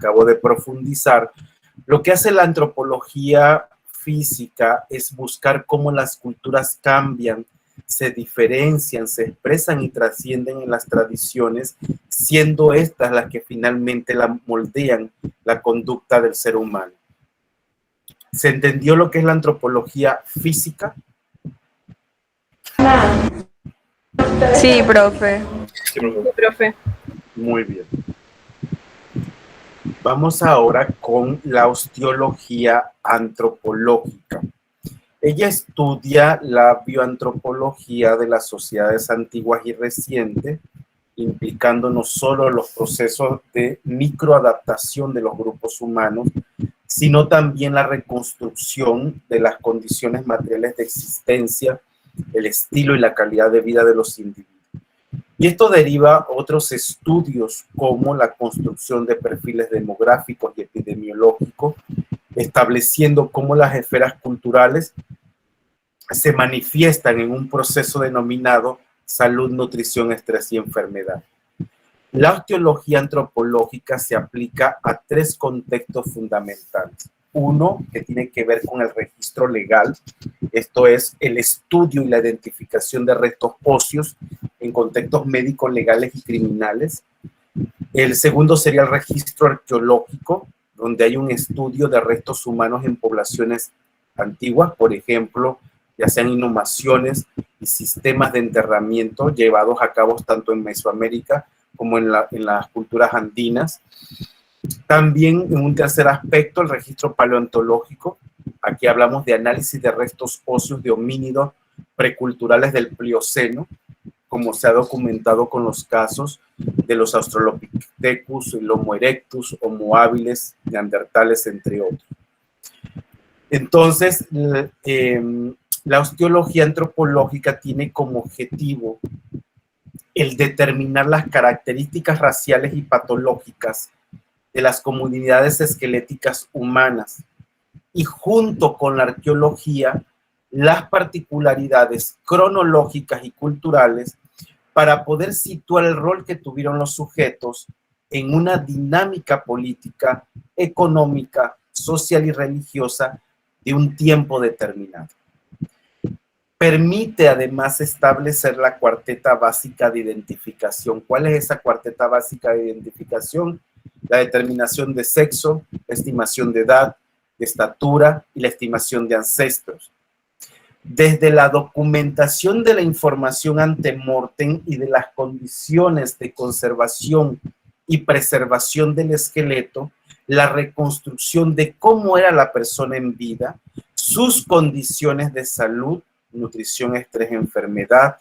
acabo de profundizar, lo que hace la antropología física es buscar cómo las culturas cambian, se diferencian, se expresan y trascienden en las tradiciones, siendo estas las que finalmente moldean la conducta del ser humano. ¿Se entendió lo que es la antropología física? Sí, profe. Sí, profe. Muy bien. Vamos ahora con la osteología antropológica. Ella estudia la bioantropología de las sociedades antiguas y recientes, implicando no solo los procesos de microadaptación de los grupos humanos, sino también la reconstrucción de las condiciones materiales de existencia, el estilo y la calidad de vida de los individuos. Y esto deriva otros estudios como la construcción de perfiles demográficos y epidemiológicos, estableciendo cómo las esferas culturales se manifiestan en un proceso denominado salud, nutrición, estrés y enfermedad. La osteología antropológica se aplica a tres contextos fundamentales. Uno, que tiene que ver con el registro legal, esto es el estudio y la identificación de restos óseos en contextos médicos, legales y criminales. El segundo sería el registro arqueológico, donde hay un estudio de restos humanos en poblaciones antiguas, por ejemplo, ya sean inhumaciones y sistemas de enterramiento llevados a cabo tanto en Mesoamérica como en las culturas andinas. También en un tercer aspecto, el registro paleontológico. Aquí hablamos de análisis de restos óseos de homínidos preculturales del Plioceno, como se ha documentado con los casos de los Australopithecus, el Homo erectus, Homo habilis, neandertales, entre otros. Entonces, la osteología antropológica tiene como objetivo el determinar las características raciales y patológicas de las comunidades esqueléticas humanas y junto con la arqueología, las particularidades cronológicas y culturales para poder situar el rol que tuvieron los sujetos en una dinámica política, económica, social y religiosa de un tiempo determinado. Permite además establecer la cuarteta básica de identificación. ¿Cuál es esa cuarteta básica de identificación? La determinación de sexo, la estimación de edad, de estatura y la estimación de ancestros. Desde la documentación de la información ante mortem y de las condiciones de conservación y preservación del esqueleto, la reconstrucción de cómo era la persona en vida, sus condiciones de salud, nutrición, estrés, enfermedad,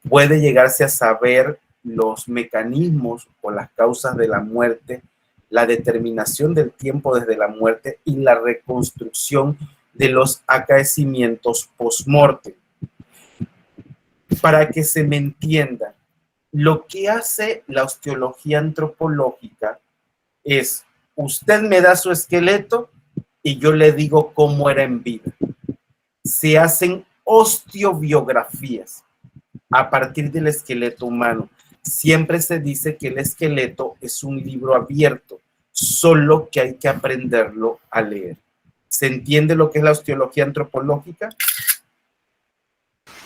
puede llegarse a saber los mecanismos o las causas de la muerte, la determinación del tiempo desde la muerte y la reconstrucción de los acaecimientos post-mortem. Para que se me entienda, lo que hace la osteología antropológica es, usted me da su esqueleto y yo le digo cómo era en vida. Se hacen osteobiografías a partir del esqueleto humano. Siempre se dice que el esqueleto es un libro abierto, solo que hay que aprenderlo a leer. ¿Se entiende lo que es la osteología antropológica?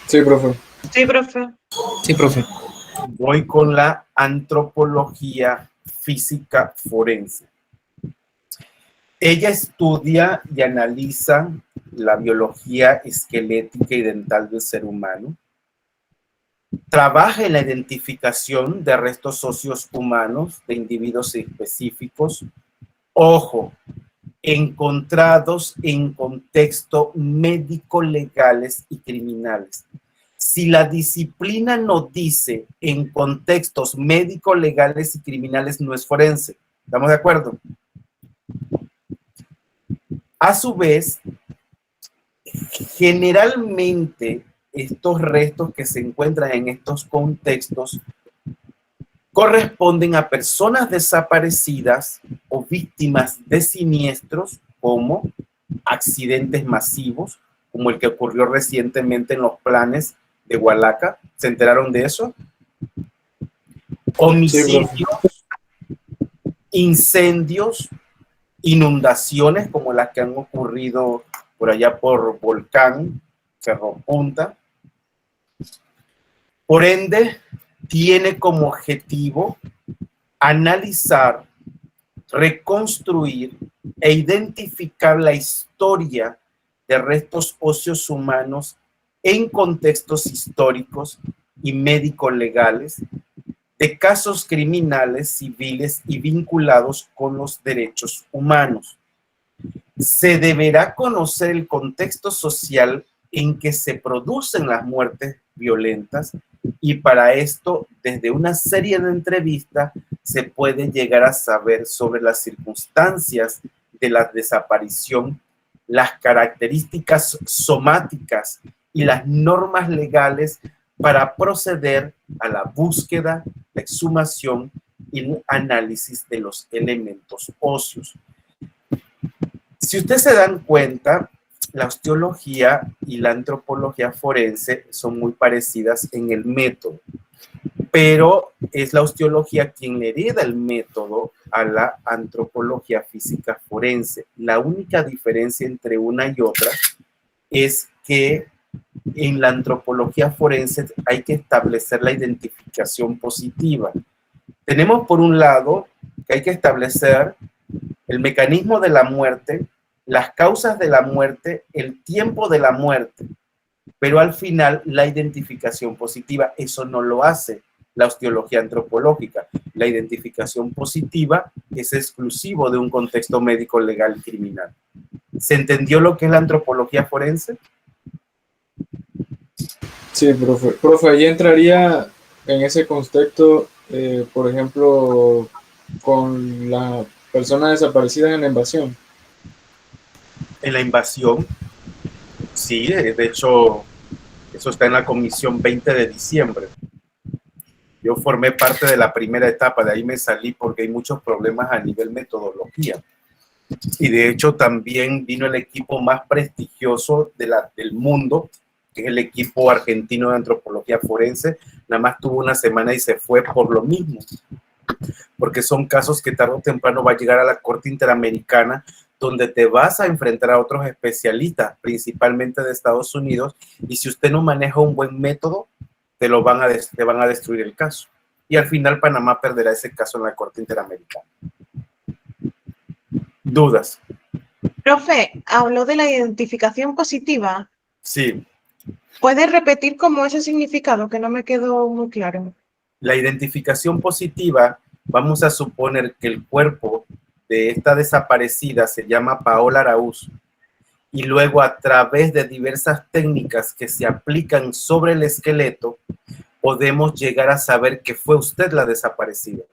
Sí, profe. Sí, profe. Sí, profe. Voy con la antropología física forense. Ella estudia y analiza la biología esquelética y dental del ser humano. Trabaja en la identificación de restos óseos humanos de individuos específicos. Ojo, encontrados en contexto médico-legales y criminales. Si la disciplina no dice en contextos médico-legales y criminales, no es forense. ¿Estamos de acuerdo? A su vez, generalmente estos restos que se encuentran en estos contextos corresponden a personas desaparecidas o víctimas de siniestros como accidentes masivos, como el que ocurrió recientemente en los Planes de Hualaca. ¿Se enteraron de eso? Homicidios, incendios, inundaciones como las que han ocurrido por allá por Volcán, Cerro Punta. Por ende, tiene como objetivo analizar, reconstruir e identificar la historia de restos óseos humanos en contextos históricos y médico-legales de casos criminales, civiles y vinculados con los derechos humanos. Se deberá conocer el contexto social en que se producen las muertes violentas y para esto, desde una serie de entrevistas, se puede llegar a saber sobre las circunstancias de la desaparición, las características somáticas y las normas legales para proceder a la búsqueda, la exhumación y el análisis de los elementos óseos. Si ustedes se dan cuenta, la osteología y la antropología forense son muy parecidas en el método, pero es la osteología quien le hereda el método a la antropología física forense. La única diferencia entre una y otra es que en la antropología forense hay que establecer la identificación positiva. Tenemos por un lado que hay que establecer el mecanismo de la muerte, las causas de la muerte, el tiempo de la muerte, pero al final la identificación positiva, eso no lo hace la osteología antropológica. La identificación positiva es exclusivo de un contexto médico, legal y criminal. ¿Se entendió lo que es la antropología forense? Sí, profe. Profe, ahí entraría en ese contexto, por ejemplo, con la persona desaparecida en la invasión. En la invasión, sí, de hecho, eso está en la comisión 20 de diciembre. Yo formé parte de la primera etapa, de ahí me salí porque hay muchos problemas a nivel metodología. Y de hecho también vino el equipo más prestigioso del mundo, que es el equipo argentino de antropología forense. Nada más tuvo una semana y se fue por lo mismo. Porque son casos que tarde o temprano va a llegar a la Corte Interamericana, donde te vas a enfrentar a otros especialistas, principalmente de Estados Unidos, y si usted no maneja un buen método, te van a destruir el caso. Y al final Panamá perderá ese caso en la Corte Interamericana. ¿Dudas? Profe, habló de la identificación positiva. Sí. ¿Puede repetir cómo ese significado que no me quedó muy claro? La identificación positiva, vamos a suponer que el cuerpo de esta desaparecida se llama Paola Araúz y luego a través de diversas técnicas que se aplican sobre el esqueleto podemos llegar a saber que fue usted la desaparecida.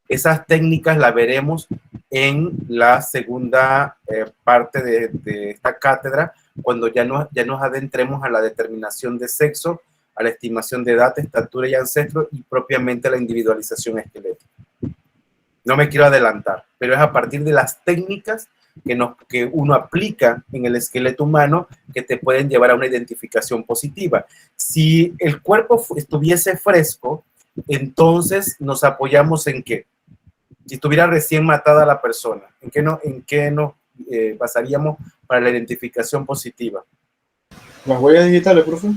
Esas técnicas la veremos en la segunda parte de esta cátedra, cuando ya nos adentremos a la determinación de sexo, a la estimación de edad, estatura y ancestro y propiamente a la individualización esquelética. No me quiero adelantar, pero es a partir de las técnicas que uno aplica en el esqueleto humano que te pueden llevar a una identificación positiva. Si el cuerpo estuviese fresco, entonces nos apoyamos en qué. Si estuviera recién matada la persona, ¿en qué nos basaríamos para la identificación positiva? ¿Las huellas digitales, profe?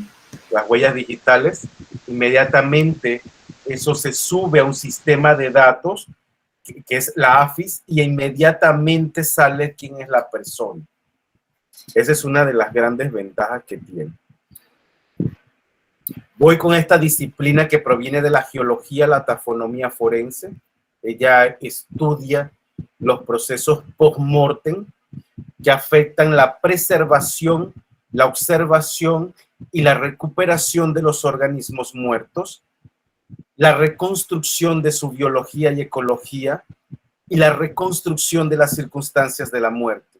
Las huellas digitales, inmediatamente eso se sube a un sistema de datos que es la AFIS y inmediatamente sale quién es la persona. Esa es una de las grandes ventajas que tiene. Voy con esta disciplina que proviene de la geología, la tafonomía forense. Ella estudia los procesos post-mortem que afectan la preservación, la observación y la recuperación de los organismos muertos, la reconstrucción de su biología y ecología y la reconstrucción de las circunstancias de la muerte.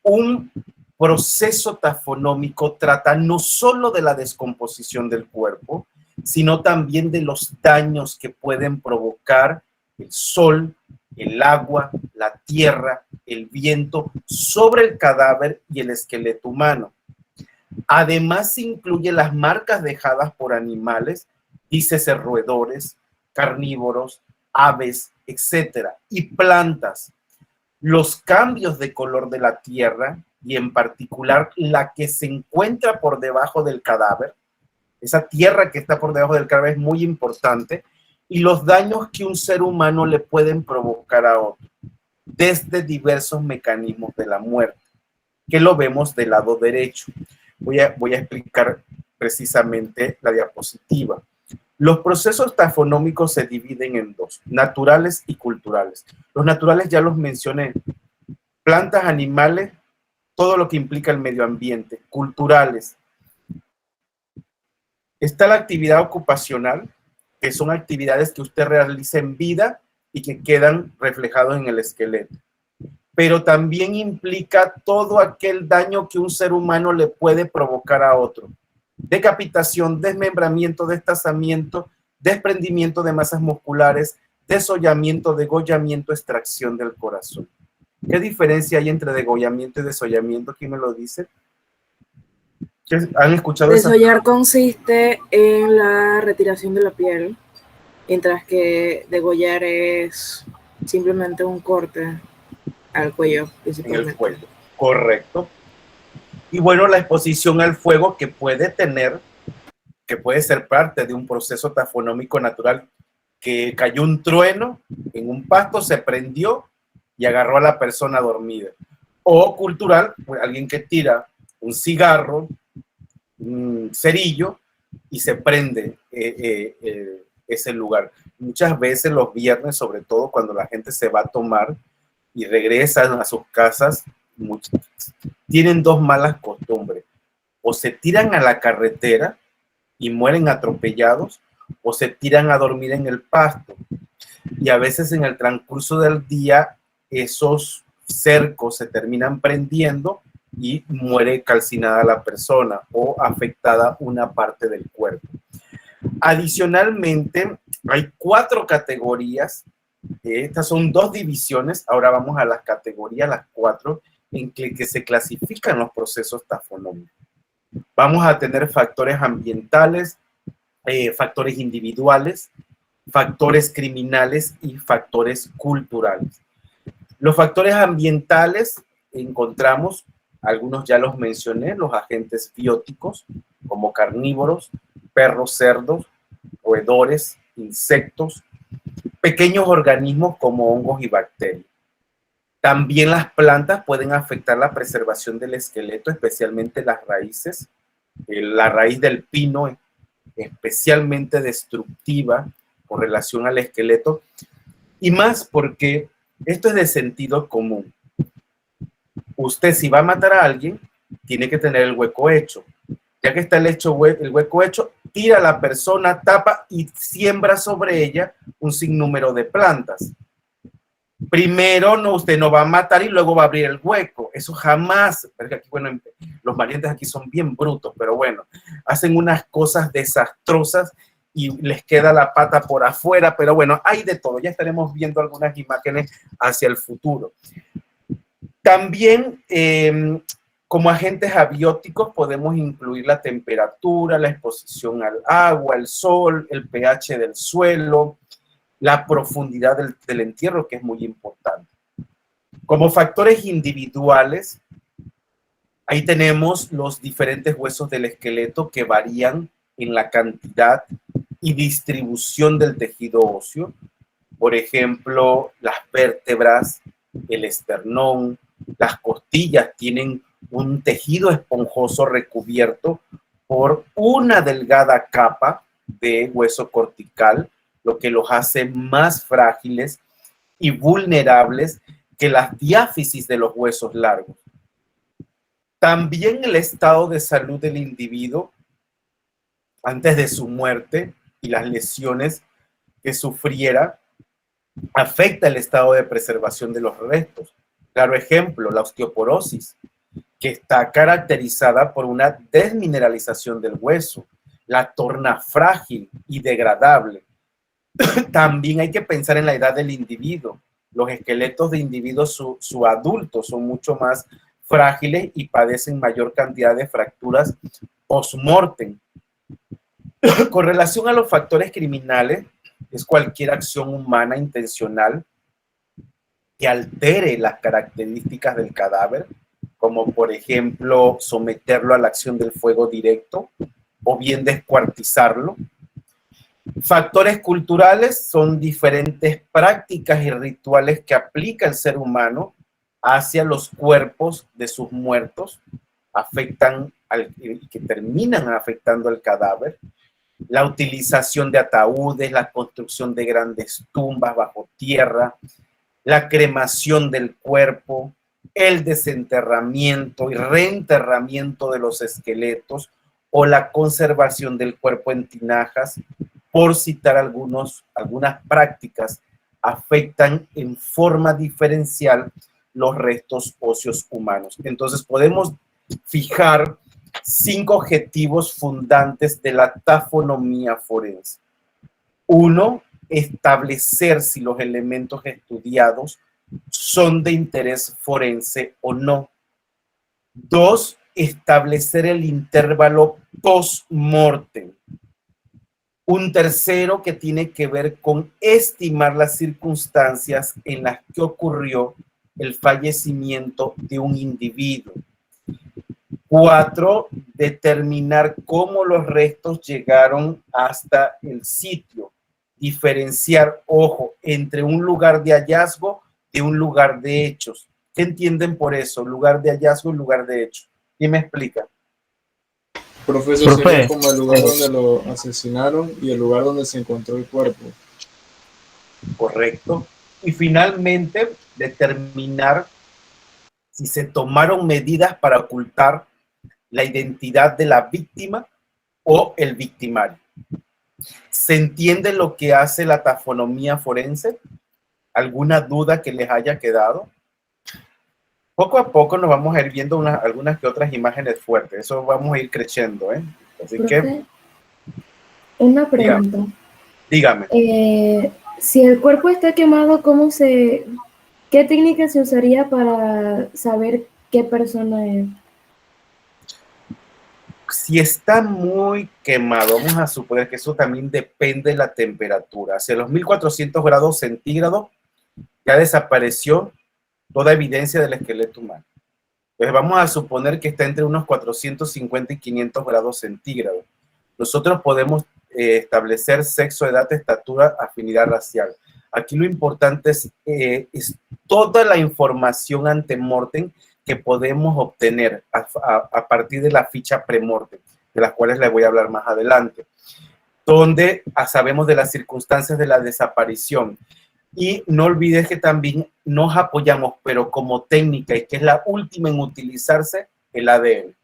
Un proceso tafonómico trata no solo de la descomposición del cuerpo, sino también de los daños que pueden provocar el sol, el agua, la tierra, el viento sobre el cadáver y el esqueleto humano. Además, incluye las marcas dejadas por animales, dícese roedores, carnívoros, aves, etcétera, y plantas. Los cambios de color de la tierra, y en particular la que se encuentra por debajo del cadáver, esa tierra que está por debajo del cadáver es muy importante, y los daños que un ser humano le pueden provocar a otro, desde diversos mecanismos de la muerte, que lo vemos del lado derecho. Voy a explicar precisamente la diapositiva. Los procesos tafonómicos se dividen en dos, naturales y culturales. Los naturales ya los mencioné, plantas, animales, todo lo que implica el medio ambiente. Culturales, está la actividad ocupacional, que son actividades que usted realiza en vida y que quedan reflejados en el esqueleto. Pero también implica todo aquel daño que un ser humano le puede provocar a otro. Decapitación, desmembramiento, destazamiento, desprendimiento de masas musculares, desollamiento, degollamiento, extracción del corazón. ¿Qué diferencia hay entre degollamiento y desollamiento? ¿Quién me lo dice? ¿Han escuchado eso? Desollar consiste en la retiración de la piel, mientras que degollar es simplemente un corte al cuello, principalmente. En el cuello, correcto. Y bueno, la exposición al fuego que puede ser parte de un proceso tafonómico natural, que cayó un trueno en un pasto, se prendió y agarró a la persona dormida. O cultural, pues, alguien que tira un cigarro, un cerillo y se prende ese lugar. Muchas veces los viernes, sobre todo cuando la gente se va a tomar y regresan a sus casas, tienen dos malas costumbres. O se tiran a la carretera y mueren atropellados, o se tiran a dormir en el pasto. Y a veces en el transcurso del día esos cercos se terminan prendiendo y muere calcinada la persona o afectada una parte del cuerpo. Adicionalmente, hay 4 categorías. Estas son 2 divisiones. Ahora vamos a las categorías, las 4, en que se clasifican los procesos tafonómicos. Vamos a tener factores ambientales, factores individuales, factores criminales y factores culturales. Los factores ambientales encontramos, algunos ya los mencioné, los agentes bióticos, como carnívoros, perros, cerdos, roedores, insectos, pequeños organismos como hongos y bacterias. También las plantas pueden afectar la preservación del esqueleto, especialmente las raíces. La raíz del pino es especialmente destructiva con relación al esqueleto, y más porque esto es de sentido común. Usted, si va a matar a alguien, tiene que tener el hueco hecho. Ya que está el hueco hecho, tira a la persona, tapa y siembra sobre ella un sinnúmero de plantas. Primero, usted no va a matar y luego va a abrir el hueco. Eso jamás, porque aquí, bueno, los valientes aquí son bien brutos, pero bueno, hacen unas cosas desastrosas y les queda la pata por afuera, pero bueno, hay de todo. Ya estaremos viendo algunas imágenes hacia el futuro. También, como agentes abióticos, podemos incluir la temperatura, la exposición al agua, el sol, el pH del suelo, la profundidad del entierro, que es muy importante. Como factores individuales, ahí tenemos los diferentes huesos del esqueleto que varían en la cantidad y distribución del tejido óseo. Por ejemplo, las vértebras, el esternón, las costillas tienen un tejido esponjoso recubierto por una delgada capa de hueso cortical, lo que los hace más frágiles y vulnerables que las diáfisis de los huesos largos. También el estado de salud del individuo antes de su muerte y las lesiones que sufriera afecta el estado de preservación de los restos. Claro ejemplo, la osteoporosis, que está caracterizada por una desmineralización del hueso, la torna frágil y degradable. También hay que pensar en la edad del individuo. Los esqueletos de individuos adultos son mucho más frágiles y padecen mayor cantidad de fracturas post-mortem. Con relación a los factores criminales, es cualquier acción humana intencional que altere las características del cadáver, como por ejemplo someterlo a la acción del fuego directo o bien descuartizarlo. Factores culturales son diferentes prácticas y rituales que aplica el ser humano hacia los cuerpos de sus muertos, que terminan afectando al cadáver. La utilización de ataúdes, la construcción de grandes tumbas bajo tierra, la cremación del cuerpo, el desenterramiento y reenterramiento de los esqueletos o la conservación del cuerpo en tinajas, por citar algunas prácticas, afectan en forma diferencial los restos óseos humanos. Entonces podemos fijar 5 objetivos fundantes de la tafonomía forense. 1, establecer si los elementos estudiados son de interés forense o no. 2, establecer el intervalo post-mortem. Un tercero que tiene que ver con estimar las circunstancias en las que ocurrió el fallecimiento de un individuo. 4, determinar cómo los restos llegaron hasta el sitio. Diferenciar, ojo, entre un lugar de hallazgo de un lugar de hechos. ¿Qué entienden por eso? Lugar de hallazgo y lugar de hechos. ¿Quién me explica? Profesor, sería como el lugar donde lo asesinaron y el lugar donde se encontró el cuerpo. Correcto. Y finalmente, determinar si se tomaron medidas para ocultar la identidad de la víctima o el victimario. ¿Se entiende lo que hace la tafonomía forense? ¿Alguna duda que les haya quedado? Poco a poco nos vamos a ir viendo algunas que otras imágenes fuertes. Eso vamos a ir creciendo, ¿eh? Así que... Una pregunta. Dígame. Si el cuerpo está quemado, ¿qué técnica se usaría para saber qué persona es? Si está muy quemado, vamos a suponer que eso también depende de la temperatura. Hacia los 1400 grados centígrados ya desapareció toda evidencia del esqueleto humano. Entonces vamos a suponer que está entre unos 450 y 500 grados centígrados. Nosotros podemos establecer sexo, edad, estatura, afinidad racial. Aquí lo importante es toda la información antemortem que podemos obtener a partir de la ficha premortem, de las cuales les voy a hablar más adelante, donde sabemos de las circunstancias de la desaparición. Y no olvides que también nos apoyamos, pero como técnica, y que es la última en utilizarse, el ADN,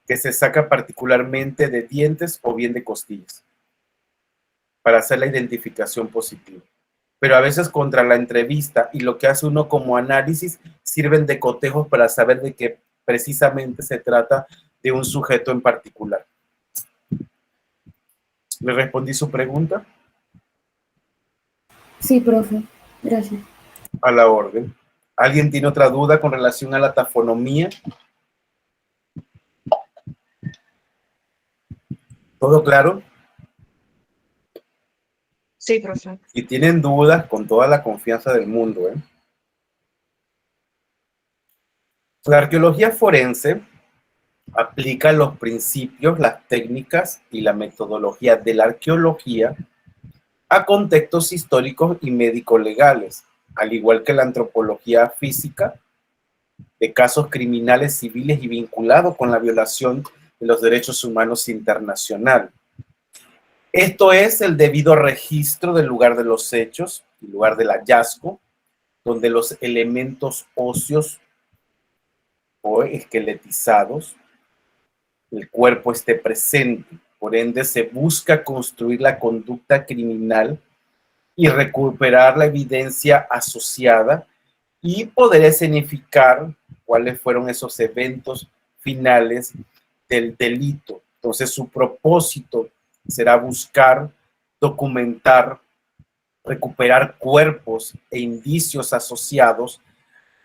que se saca particularmente de dientes o bien de costillas, para hacer la identificación positiva. Pero a veces contra la entrevista y lo que hace uno como análisis sirven de cotejos para saber de qué precisamente se trata de un sujeto en particular. ¿Le respondí su pregunta? Sí, profe. Gracias. A la orden. ¿Alguien tiene otra duda con relación a la tafonomía? ¿Todo claro? Sí, profe. Si tienen dudas, con toda la confianza del mundo, ¿eh? La arqueología forense aplica los principios, las técnicas y la metodología de la arqueología a contextos históricos y médico-legales, al igual que la antropología física de casos criminales civiles y vinculados con la violación de los derechos humanos internacional. Esto es el debido registro del lugar de los hechos, el lugar del hallazgo, donde los elementos óseos o esqueletizados, el cuerpo esté presente. Por ende, se busca construir la conducta criminal y recuperar la evidencia asociada y poder escenificar cuáles fueron esos eventos finales del delito. Entonces, su propósito será buscar, documentar, recuperar cuerpos e indicios asociados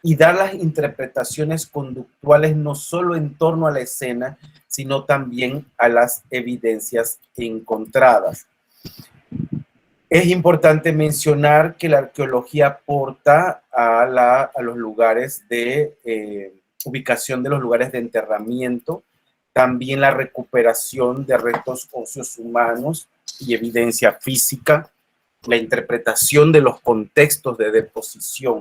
y dar las interpretaciones conductuales no solo en torno a la escena, sino también a las evidencias encontradas. Es importante mencionar que la arqueología aporta a los lugares de ubicación de los lugares de enterramiento, también la recuperación de restos óseos humanos y evidencia física, la interpretación de los contextos de deposición.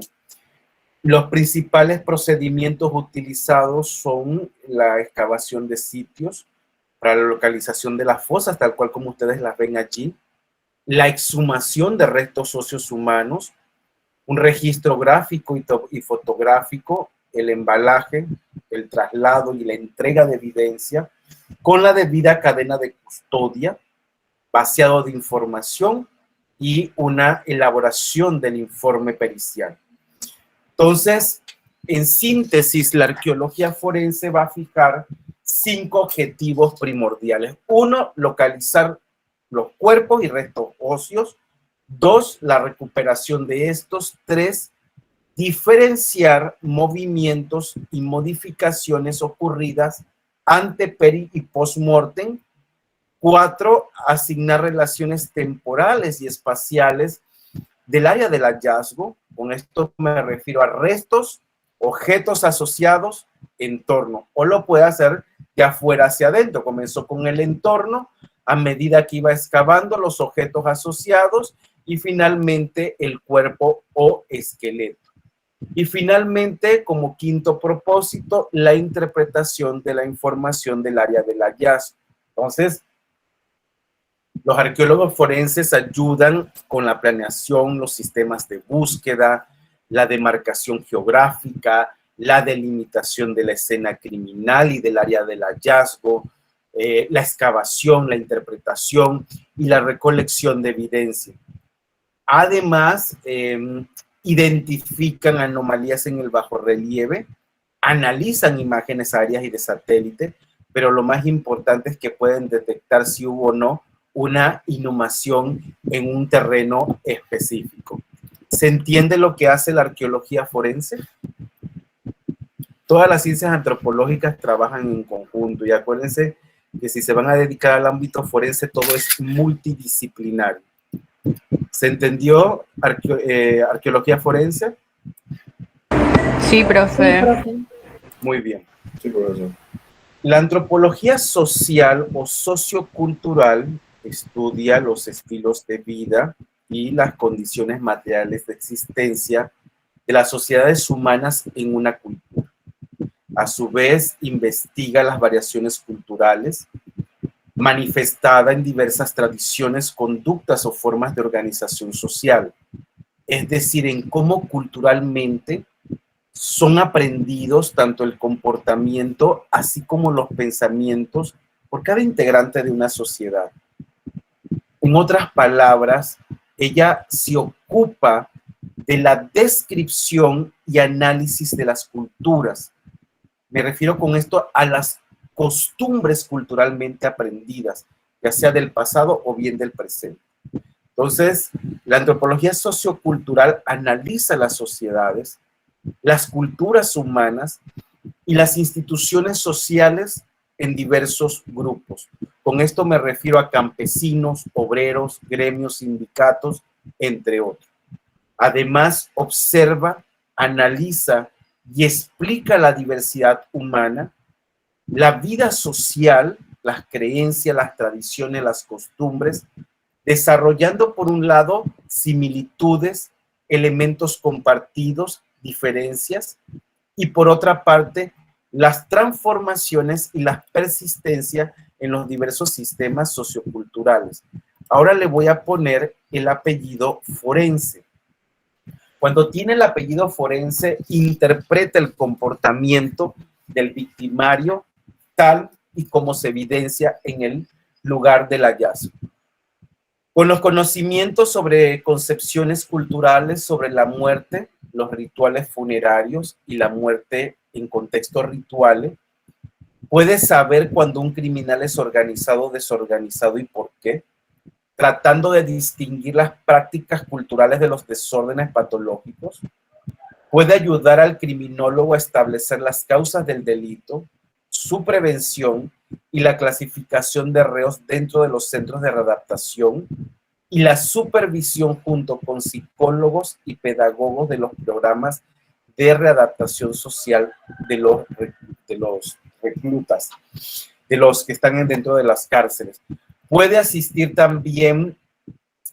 Los principales procedimientos utilizados son la excavación de sitios para la localización de las fosas, tal cual como ustedes las ven allí, la exhumación de restos óseos humanos, un registro gráfico y fotográfico, el embalaje, el traslado y la entrega de evidencia con la debida cadena de custodia, vaciado de información y una elaboración del informe pericial. Entonces, en síntesis, la arqueología forense va a fijar 5 objetivos primordiales. 1, localizar los cuerpos y restos óseos. 2, la recuperación de estos. 3, diferenciar movimientos y modificaciones ocurridas ante, peri y post-mortem. 4, asignar relaciones temporales y espaciales del área del hallazgo. Con esto me refiero a restos, objetos asociados, entorno. O lo puede hacer de afuera hacia adentro. Comenzó con el entorno, a medida que iba excavando los objetos asociados y finalmente el cuerpo o esqueleto. Y finalmente, como quinto propósito, la interpretación de la información del área del hallazgo. Entonces, los arqueólogos forenses ayudan con la planeación, los sistemas de búsqueda, la demarcación geográfica, la delimitación de la escena criminal y del área del hallazgo, la excavación, la interpretación y la recolección de evidencia. Además, identifican anomalías en el bajorrelieve, analizan imágenes aéreas y de satélite, pero lo más importante es que pueden detectar si hubo o no una inhumación en un terreno específico. ¿Se entiende lo que hace la arqueología forense? Todas las ciencias antropológicas trabajan en conjunto y acuérdense que si se van a dedicar al ámbito forense todo es multidisciplinario. ¿Se entendió arqueología forense? Sí, profe. Muy bien. Sí, profesor. La antropología social o sociocultural estudia los estilos de vida y las condiciones materiales de existencia de las sociedades humanas en una cultura. A su vez, investiga las variaciones culturales manifestada en diversas tradiciones, conductas o formas de organización social. Es decir, en cómo culturalmente son aprendidos tanto el comportamiento así como los pensamientos por cada integrante de una sociedad. En otras palabras, ella se ocupa de la descripción y análisis de las culturas. Me refiero con esto a las costumbres culturalmente aprendidas, ya sea del pasado o bien del presente. Entonces, la antropología sociocultural analiza las sociedades, las culturas humanas y las instituciones sociales en diversos grupos. Con esto me refiero a campesinos, obreros, gremios, sindicatos, entre otros. Además, observa, analiza y explica la diversidad humana, la vida social, las creencias, las tradiciones, las costumbres, desarrollando por un lado similitudes, elementos compartidos, diferencias, y por otra parte las transformaciones y la persistencia en los diversos sistemas socioculturales. Ahora le voy a poner el apellido forense. Cuando tiene el apellido forense, interpreta el comportamiento del victimario tal y como se evidencia en el lugar del hallazgo. Con los conocimientos sobre concepciones culturales sobre la muerte, los rituales funerarios y la muerte en contextos rituales, puede saber cuando un criminal es organizado o desorganizado y por qué, tratando de distinguir las prácticas culturales de los desórdenes patológicos. Puede ayudar al criminólogo a establecer las causas del delito, su prevención y la clasificación de reos dentro de los centros de readaptación y la supervisión junto con psicólogos y pedagogos de los programas de readaptación social de los reclutas, de los que están dentro de las cárceles. Puede asistir también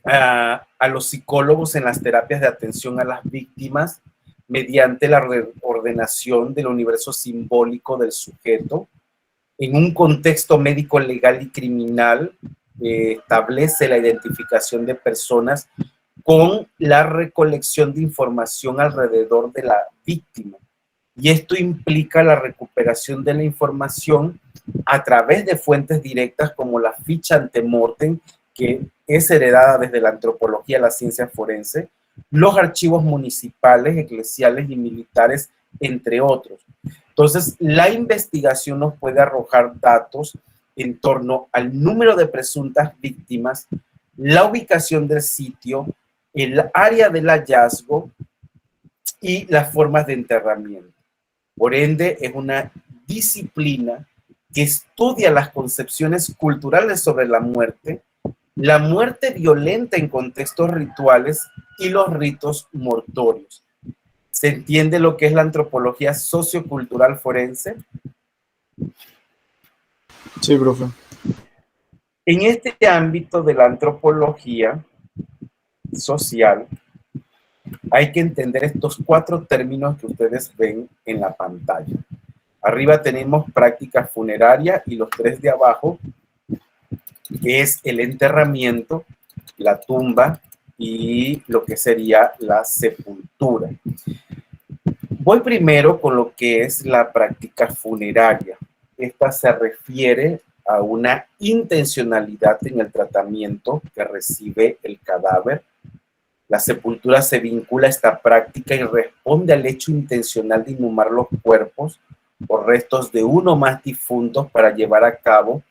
a los psicólogos en las terapias de atención a las víctimas mediante la reordenación del universo simbólico del sujeto. En un contexto médico, legal y criminal, establece la identificación de personas con la recolección de información alrededor de la víctima. Y esto implica la recuperación de la información a través de fuentes directas como la ficha antemortem, que es heredada desde la antropología a la ciencia forense, los archivos municipales, eclesiales y militares, entre otros. Entonces, la investigación nos puede arrojar datos en torno al número de presuntas víctimas, la ubicación del sitio, el área del hallazgo y las formas de enterramiento. Por ende, es una disciplina que estudia las concepciones culturales sobre la muerte violenta en contextos rituales y los ritos mortuorios. ¿Se entiende lo que es la antropología sociocultural forense? Sí, profe. En este ámbito de la antropología social, hay que entender estos 4 términos que ustedes ven en la pantalla. Arriba tenemos práctica funeraria y los 3 de abajo, que es el enterramiento, la tumba y lo que sería la sepultura. Voy primero con lo que es la práctica funeraria. Esta se refiere a una intencionalidad en el tratamiento que recibe el cadáver. La sepultura se vincula a esta práctica y responde al hecho intencional de inhumar los cuerpos o restos de uno o más difuntos para llevar a cabo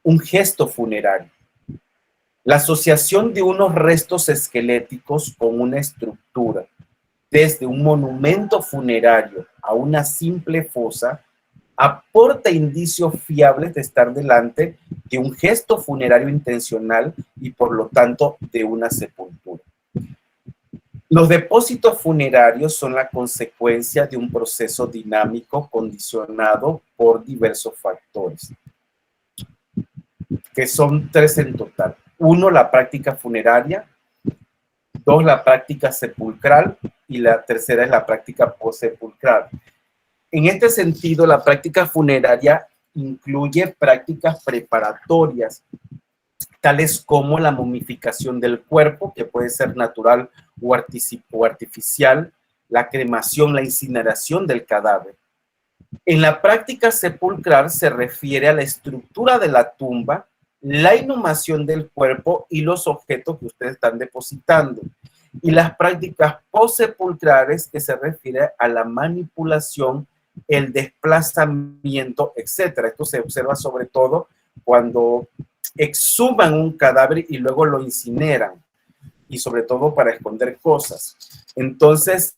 un gesto funerario. La asociación de unos restos esqueléticos con una estructura, desde un monumento funerario a una simple fosa, aporta indicios fiables de estar delante de un gesto funerario intencional y por lo tanto de una sepultura. Los depósitos funerarios son la consecuencia de un proceso dinámico condicionado por diversos factores, que son 3 en total. 1, la práctica funeraria. 2, la práctica sepulcral. Y la tercera es la práctica postsepulcral. En este sentido, la práctica funeraria incluye prácticas preparatorias, tales como la momificación del cuerpo, que puede ser natural o artificial, la cremación, la incineración del cadáver. En la práctica sepulcral se refiere a la estructura de la tumba, la inhumación del cuerpo y los objetos que ustedes están depositando. Y las prácticas postsepulcrales, que se refiere a la manipulación, el desplazamiento, etc. Esto se observa sobre todo cuando exhuman un cadáver y luego lo incineran, y sobre todo para esconder cosas. Entonces,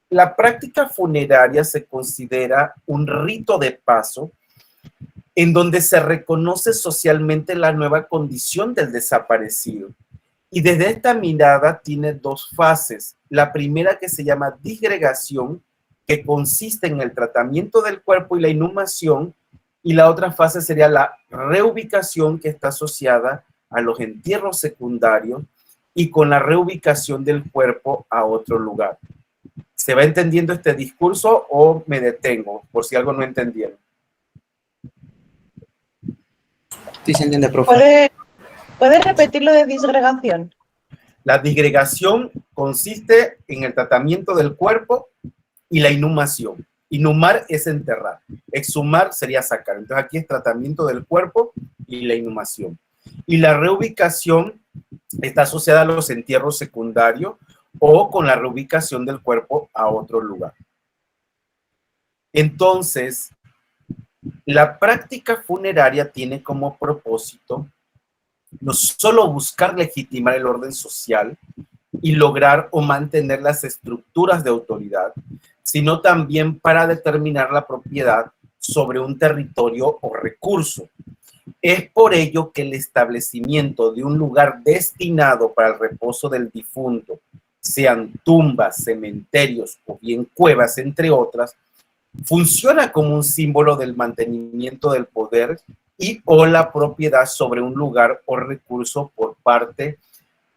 la práctica funeraria se considera un rito de paso en donde se reconoce socialmente la nueva condición del desaparecido. Y desde esta mirada tiene 2 fases. La primera, que se llama disgregación, que consiste en el tratamiento del cuerpo y la inhumación, y la otra fase sería la reubicación, que está asociada a los entierros secundarios y con la reubicación del cuerpo a otro lugar. ¿Se va entendiendo este discurso o me detengo por si algo no entendieron? Sí, se entiende, profe. ¿Puede repetir lo de disgregación? La disgregación consiste en el tratamiento del cuerpo y la inhumación. Inhumar es enterrar. Exhumar sería sacar. Entonces aquí es tratamiento del cuerpo y la inhumación. Y la reubicación está asociada a los entierros secundarios o con la reubicación del cuerpo a otro lugar. Entonces, la práctica funeraria tiene como propósito no solo buscar legitimar el orden social y lograr o mantener las estructuras de autoridad, sino también para determinar la propiedad sobre un territorio o recurso. Es por ello que el establecimiento de un lugar destinado para el reposo del difunto, sean tumbas, cementerios o bien cuevas, entre otras, funciona como un símbolo del mantenimiento del poder y o la propiedad sobre un lugar o recurso por parte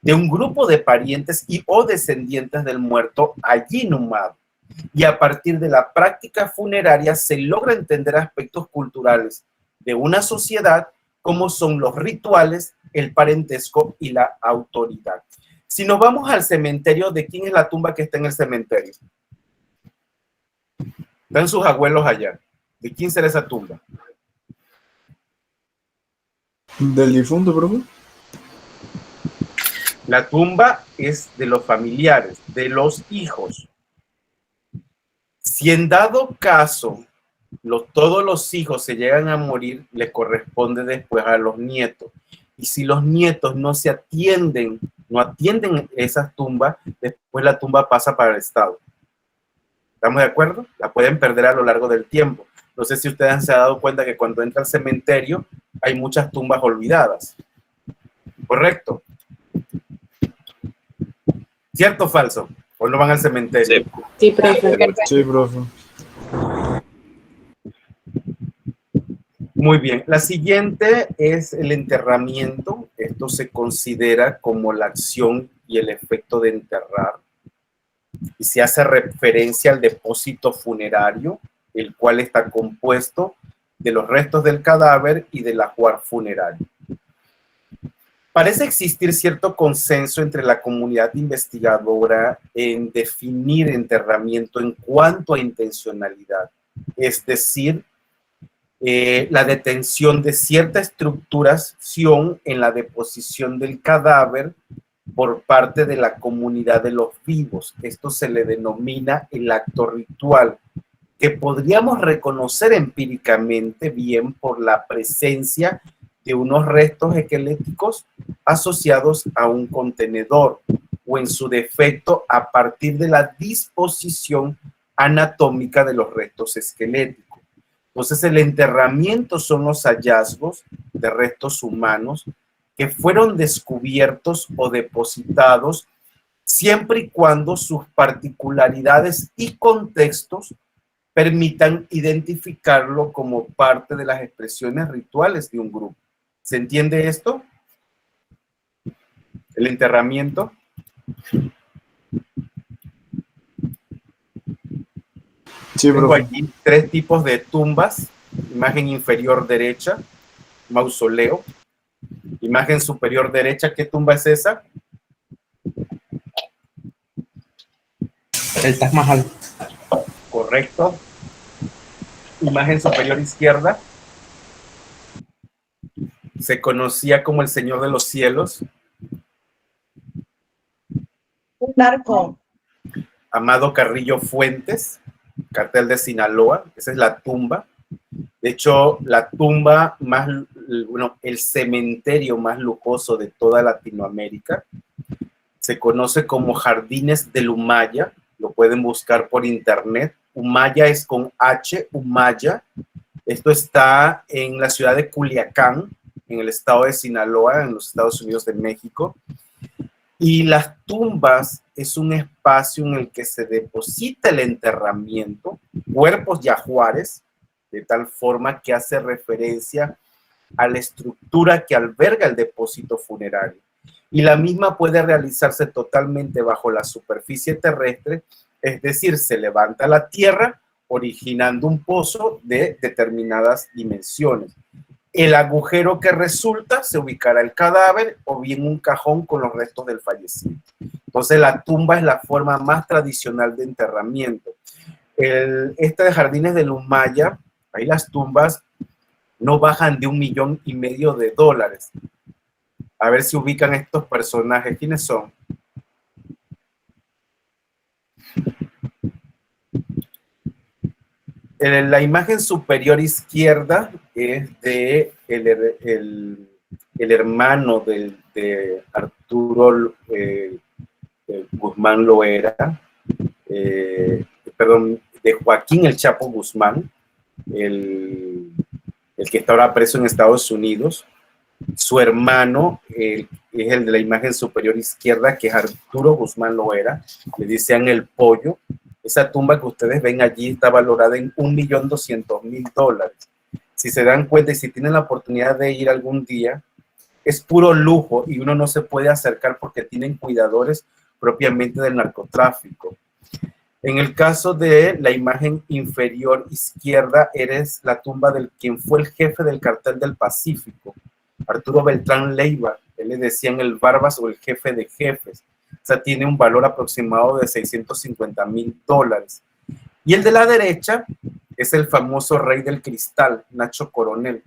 de un grupo de parientes y o descendientes del muerto allí inhumado. Y a partir de la práctica funeraria se logra entender aspectos culturales de una sociedad como son los rituales, el parentesco y la autoridad. Si nos vamos al cementerio, ¿de quién es la tumba que está en el cementerio? Están sus abuelos allá. ¿De quién será esa tumba? ¿Del difunto, profe? La tumba es de los familiares, de los hijos. Si en dado caso todos los hijos se llegan a morir, le corresponde después a los nietos. Y si los nietos no atienden esas tumbas, después la tumba pasa para el Estado. ¿Estamos de acuerdo? La pueden perder a lo largo del tiempo. No sé si ustedes se han dado cuenta que cuando entra al cementerio hay muchas tumbas olvidadas. ¿Correcto? ¿Cierto o falso? ¿O no van al cementerio? Sí, profe. Sí, profe. Muy bien. La siguiente es el enterramiento. Esto se considera como la acción y el efecto de enterrar. Y se hace referencia al depósito funerario, el cual está compuesto de los restos del cadáver y del ajuar funerario. Parece existir cierto consenso entre la comunidad investigadora en definir enterramiento en cuanto a intencionalidad, es decir, la detención de cierta estructuración en la deposición del cadáver por parte de la comunidad de los vivos. Esto se le denomina el acto ritual, que podríamos reconocer empíricamente bien por la presencia de unos restos esqueléticos asociados a un contenedor o en su defecto a partir de la disposición anatómica de los restos esqueléticos. Entonces el enterramiento son los hallazgos de restos humanos que fueron descubiertos o depositados siempre y cuando sus particularidades y contextos permitan identificarlo como parte de las expresiones rituales de un grupo. ¿Se entiende esto? El enterramiento. Sí, Tengo profe. aquí 3 tipos de tumbas. Imagen inferior derecha, mausoleo. Imagen superior derecha, ¿qué tumba es esa? El Taj Mahal. Correcto. Imagen superior izquierda. Se conocía como el Señor de los Cielos. Un narco. Amado Carrillo Fuentes, cartel de Sinaloa. Esa es la tumba. De hecho, la tumba más, bueno, el cementerio más lujoso de toda Latinoamérica. Se conoce como Jardines del Humaya. Lo pueden buscar por internet. Humaya es con H, Humaya. Esto está en la ciudad de Culiacán, en el estado de Sinaloa, en los Estados Unidos de México. Y las tumbas es un espacio en el que se deposita el enterramiento, cuerpos y ajuares, de tal forma que hace referencia a la estructura que alberga el depósito funerario. Y la misma puede realizarse totalmente bajo la superficie terrestre, es decir, se levanta la tierra originando un pozo de determinadas dimensiones. El agujero que resulta se ubicará el cadáver o bien un cajón con los restos del fallecido. Entonces la tumba es la forma más tradicional de enterramiento. Este de Jardines del Humaya, ahí las tumbas no bajan de $1,5 millones. A ver si ubican estos personajes. ¿Quiénes son? La imagen superior izquierda es de el hermano de Arturo Guzmán Loera, perdón, de Joaquín El Chapo Guzmán, el el que está ahora preso en Estados Unidos. Su hermano es el de la imagen superior izquierda, que es Arturo Guzmán Loera, le decían el pollo. Esa tumba que ustedes ven allí está valorada en $1.200.000. Si se dan cuenta y si tienen la oportunidad de ir algún día, es puro lujo y uno no se puede acercar porque tienen cuidadores propiamente del narcotráfico. En el caso de la imagen inferior izquierda, eres la tumba del quien fue el jefe del Cartel del Pacífico, Arturo Beltrán Leiva. Él le decían el Barbas o el jefe de jefes. O sea, tiene un valor aproximado de $650.000. Y el de la derecha es el famoso rey del cristal, Nacho Coronel.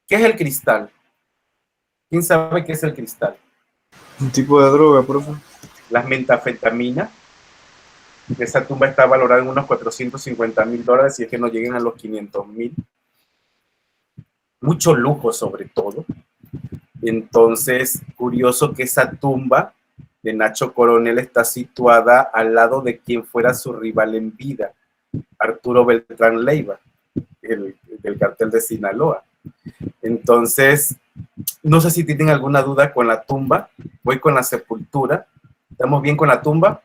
¿Qué es el cristal? ¿Quién sabe qué es el cristal? Un tipo de droga, profe. Las metanfetaminas. Esa tumba está valorada en unos $450.000, si es que no lleguen a los 500.000. Mucho lujo, sobre todo. Entonces, curioso que esa tumba de Nacho Coronel está situada al lado de quien fuera su rival en vida, Arturo Beltrán Leiva, del cartel de Sinaloa. Entonces, no sé si tienen alguna duda con la tumba. Voy con la sepultura. ¿Estamos bien con la tumba?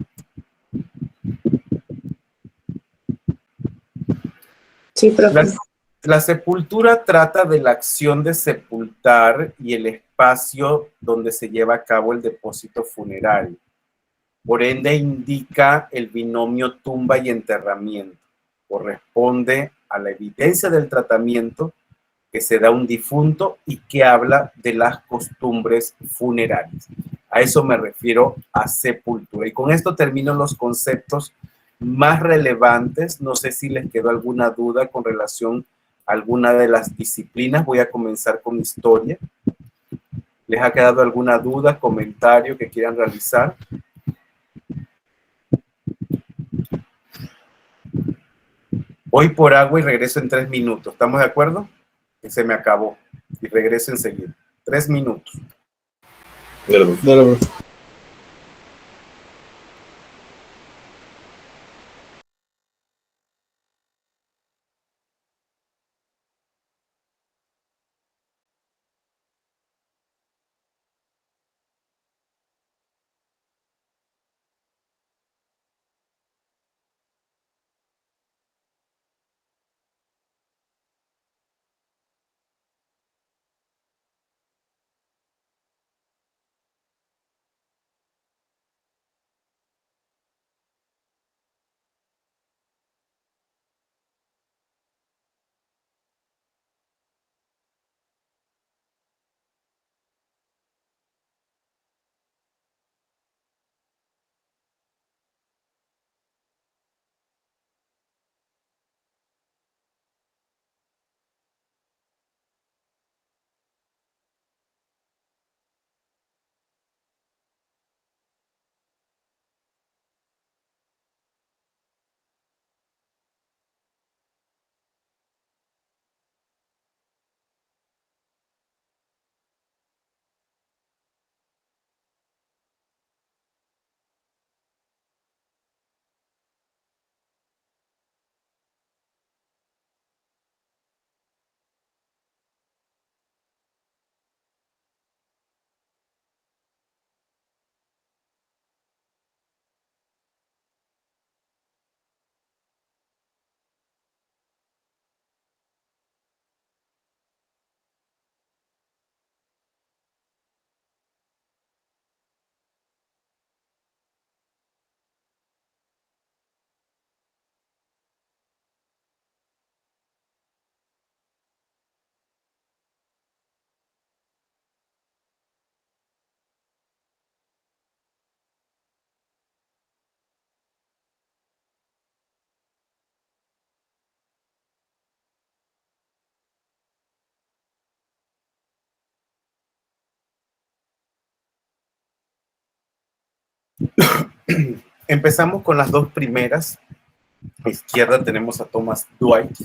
Sí, profe. La sepultura trata de la acción de sepultar y el espacio donde se lleva a cabo el depósito funerario. Por ende, indica el binomio tumba y enterramiento. Corresponde a la evidencia del tratamiento que se da a un difunto y que habla de las costumbres funerarias. A eso me refiero a sepultura. Y con esto termino los conceptos más relevantes. No sé si les quedó alguna duda con relación a alguna de las disciplinas. Voy a comenzar con historia. ¿Les ha quedado alguna duda, comentario que quieran realizar? Voy por agua y regreso en 3 minutos. ¿Estamos de acuerdo? Que se me acabó. Y regreso enseguida. 3 minutos. Dale, profe. Empezamos con las dos primeras. A la izquierda tenemos a Thomas Dwight,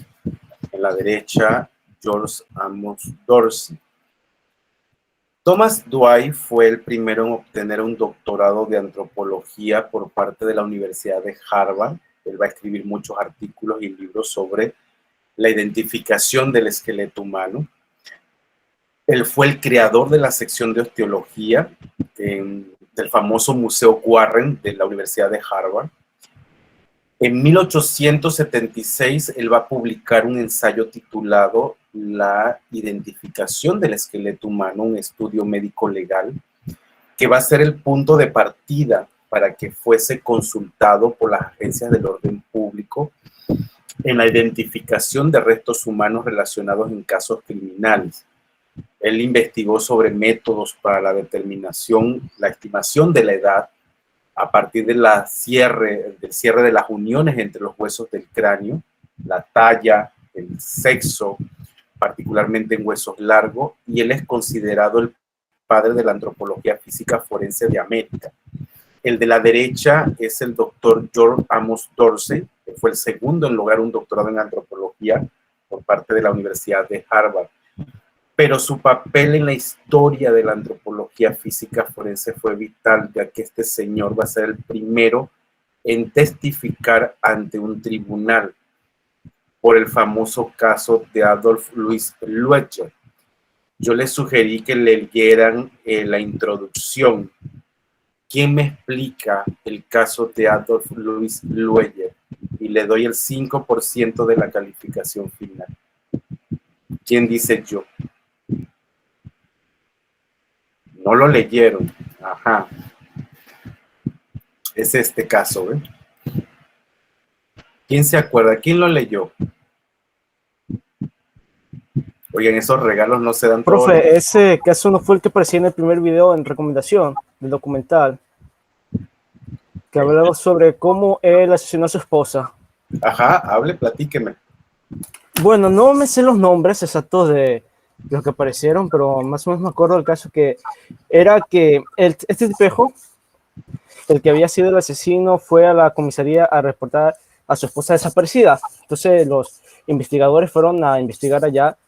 en la derecha George Amos Dorsey. Thomas Dwight fue el primero en obtener un doctorado de antropología por parte de la Universidad de Harvard. Él va a escribir muchos artículos y libros sobre la identificación del esqueleto humano. Él fue el creador de la sección de osteología del famoso Museo Warren de la Universidad de Harvard. En 1876, él va a publicar un ensayo titulado La identificación del esqueleto humano, un estudio médico legal, que va a ser el punto de partida para que fuese consultado por las agencias del orden público en la identificación de restos humanos relacionados en casos criminales. Él investigó sobre métodos para la determinación, la estimación de la edad a partir del cierre de las uniones entre los huesos del cráneo, la talla, el sexo, particularmente en huesos largos, y él es considerado el padre de la antropología física forense de América. El de la derecha es el doctor George Amos Dorsey, que fue el segundo en lograr un doctorado en antropología por parte de la Universidad de Harvard. Pero su papel en la historia de la antropología física forense fue vital, ya que este señor va a ser el primero en testificar ante un tribunal por el famoso caso de Adolf Louis Lueger. Yo les sugerí que leyeran la introducción. ¿Quién me explica el caso de Adolf Louis Lueger? Y le doy el 5% de la calificación final. ¿Quién dice yo? No lo leyeron. Ajá. Es este caso, ¿eh? ¿Quién se acuerda? ¿Quién lo leyó? Oigan, esos regalos no se dan todos. Profe, ese caso no fue el que aparecía en el primer video en recomendación del documental, que hablaba sobre cómo él asesinó a su esposa. Ajá, hable, platíqueme. Bueno, no me sé los nombres exactos de los que aparecieron, pero más o menos me acuerdo del caso que era que este tipejo, el que había sido el asesino, fue a la comisaría a reportar a su esposa desaparecida. Entonces los investigadores fueron a investigar allá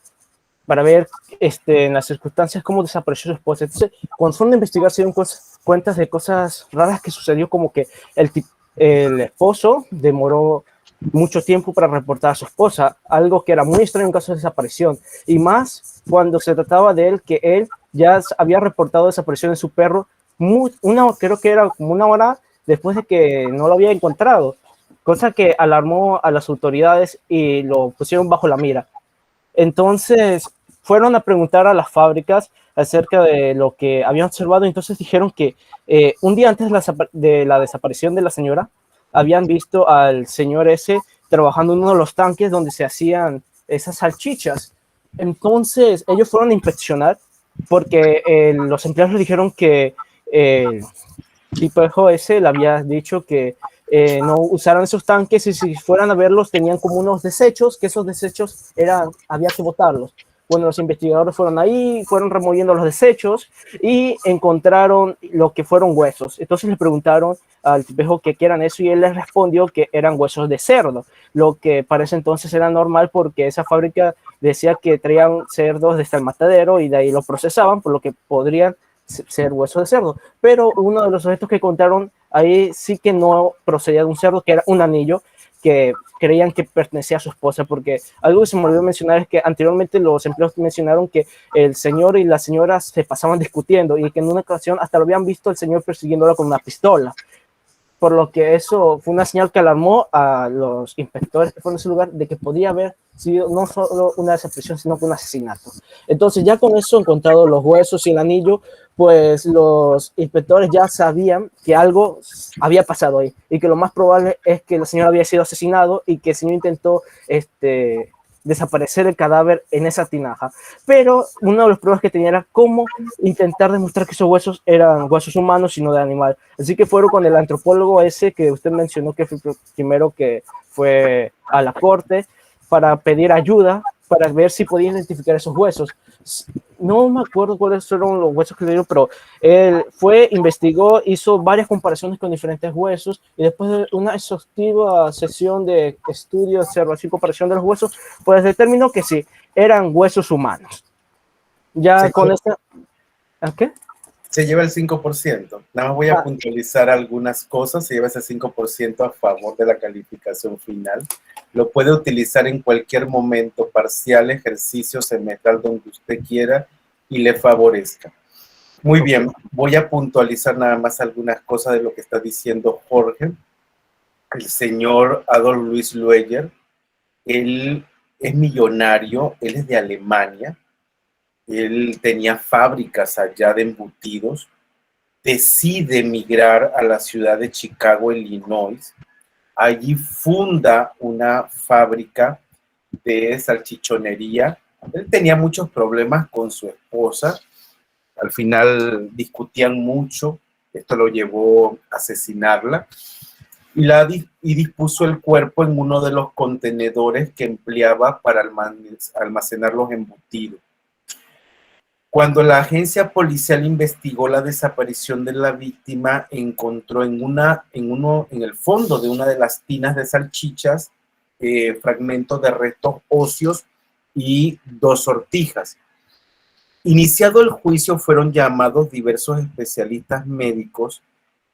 para ver en las circunstancias cómo desapareció su esposa. Entonces, cuando fueron a investigar, se dieron cuenta de cosas raras que sucedió, como que el esposo demoró mucho tiempo para reportar a su esposa, algo que era muy extraño en caso de desaparición, y más cuando se trataba de él, que él ya había reportado desaparición de su perro, creo que era como 1 hora después de que no lo había encontrado, cosa que alarmó a las autoridades y lo pusieron bajo la mira. Entonces fueron a preguntar a las fábricas acerca de lo que habían observado. Entonces dijeron que un día antes de la desaparición de la señora, habían visto al señor ese trabajando en uno de los tanques donde se hacían esas salchichas. Entonces ellos fueron a inspeccionar porque los empleados le dijeron que el tipo ese le había dicho que no usaran esos tanques, y si fueran a verlos tenían como unos desechos, que esos desechos había que botarlos. Bueno, los investigadores fueron ahí, fueron removiendo los desechos y encontraron lo que fueron huesos. Entonces le preguntaron al tipejo que qué eran eso, y él les respondió que eran huesos de cerdo, lo que para ese entonces era normal porque esa fábrica decía que traían cerdos desde el matadero y de ahí los procesaban, por lo que podrían ser huesos de cerdo. Pero uno de los objetos que encontraron ahí sí que no procedía de un cerdo, que era un anillo que creían que pertenecía a su esposa, porque algo que se me olvidó mencionar es que anteriormente los empleados mencionaron que el señor y la señora se pasaban discutiendo y que en una ocasión hasta lo habían visto el señor persiguiéndola con una pistola, por lo que eso fue una señal que alarmó a los inspectores que fueron a ese lugar de que podía haber sido no solo una desaparición, sino que un asesinato. Entonces ya con eso, encontrado los huesos y el anillo, pues los inspectores ya sabían que algo había pasado ahí y que lo más probable es que la señora había sido asesinado y que el señor intentó desaparecer el cadáver en esa tinaja. Pero una de las pruebas que tenía era cómo intentar demostrar que esos huesos eran huesos humanos y no de animal. Así que fueron con el antropólogo ese que usted mencionó, que fue el primero que fue a la corte para pedir ayuda, para ver si podía identificar esos huesos. No me acuerdo cuáles fueron los huesos que le dieron, pero él investigó, hizo varias comparaciones con diferentes huesos, y después de una exhaustiva sesión de estudio, observación y comparación de los huesos, pues determinó que sí, eran huesos humanos. Ya con esta... ¿Qué? Se lleva el 5%. Nada más voy a puntualizar algunas cosas. Se lleva ese 5% a favor de la calificación final. Lo puede utilizar en cualquier momento, parcial, ejercicio, semestral, donde usted quiera y le favorezca. Muy bien, voy a puntualizar nada más algunas cosas de lo que está diciendo Jorge. El señor Adolf Luis Lueger, él es millonario, él es de Alemania. Él tenía fábricas allá de embutidos, decide emigrar a la ciudad de Chicago, Illinois. Allí funda una fábrica de salchichonería. Él tenía muchos problemas con su esposa. Al final discutían mucho. Esto lo llevó a asesinarla. Y dispuso el cuerpo en uno de los contenedores que empleaba para almacenar los embutidos. Cuando la agencia policial investigó la desaparición de la víctima, encontró en el fondo de una de las tinas de salchichas fragmentos de restos óseos y 2 sortijas. Iniciado el juicio, fueron llamados diversos especialistas médicos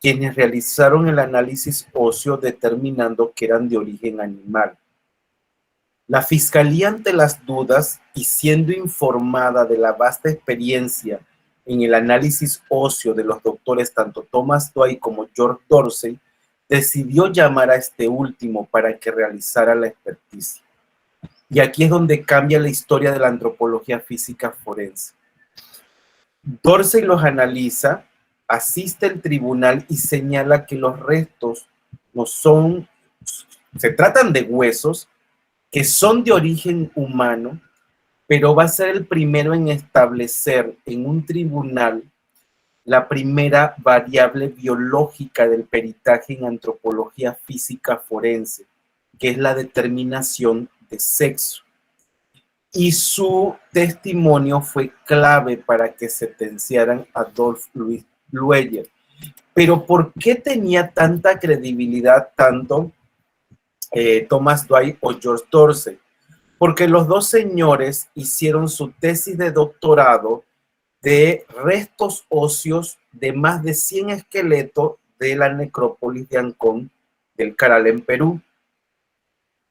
quienes realizaron el análisis óseo determinando que eran de origen animal. La fiscalía, ante las dudas y siendo informada de la vasta experiencia en el análisis óseo de los doctores tanto Thomas Dwight como George Dorsey, decidió llamar a este último para que realizara la experticia. Y aquí es donde cambia la historia de la antropología física forense. Dorsey los analiza, asiste al tribunal y señala que los restos se tratan de huesos que son de origen humano, pero va a ser el primero en establecer en un tribunal la primera variable biológica del peritaje en antropología física forense, que es la determinación de sexo. Y su testimonio fue clave para que sentenciaran a Adolf Luis Lueger. Pero ¿por qué tenía tanta credibilidad tanto Thomas Dwight o George Dorsey? Porque los dos señores hicieron su tesis de doctorado de restos óseos de más de 100 esqueletos de la necrópolis de Ancón del Caral en Perú.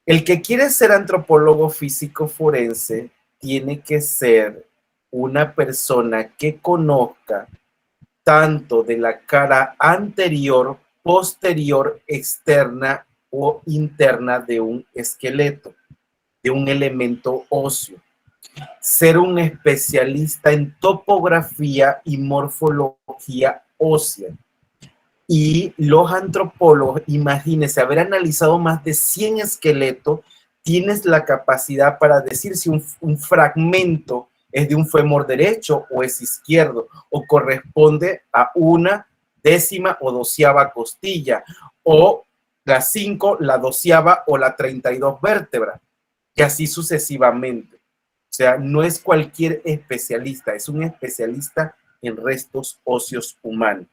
El que quiere ser antropólogo físico forense tiene que ser una persona que conozca tanto de la cara anterior, posterior, externa o interna de un esqueleto, de un elemento óseo. Ser un especialista en topografía y morfología ósea. Y los antropólogos, imagínense, haber analizado más de 100 esqueletos, tienes la capacidad para decir si un fragmento es de un fémur derecho o es izquierdo, o corresponde a una 10ª o 12ª costilla, o la 5, la 12ª o la 32 vértebra, y así sucesivamente. O sea, no es cualquier especialista, es un especialista en restos óseos humanos.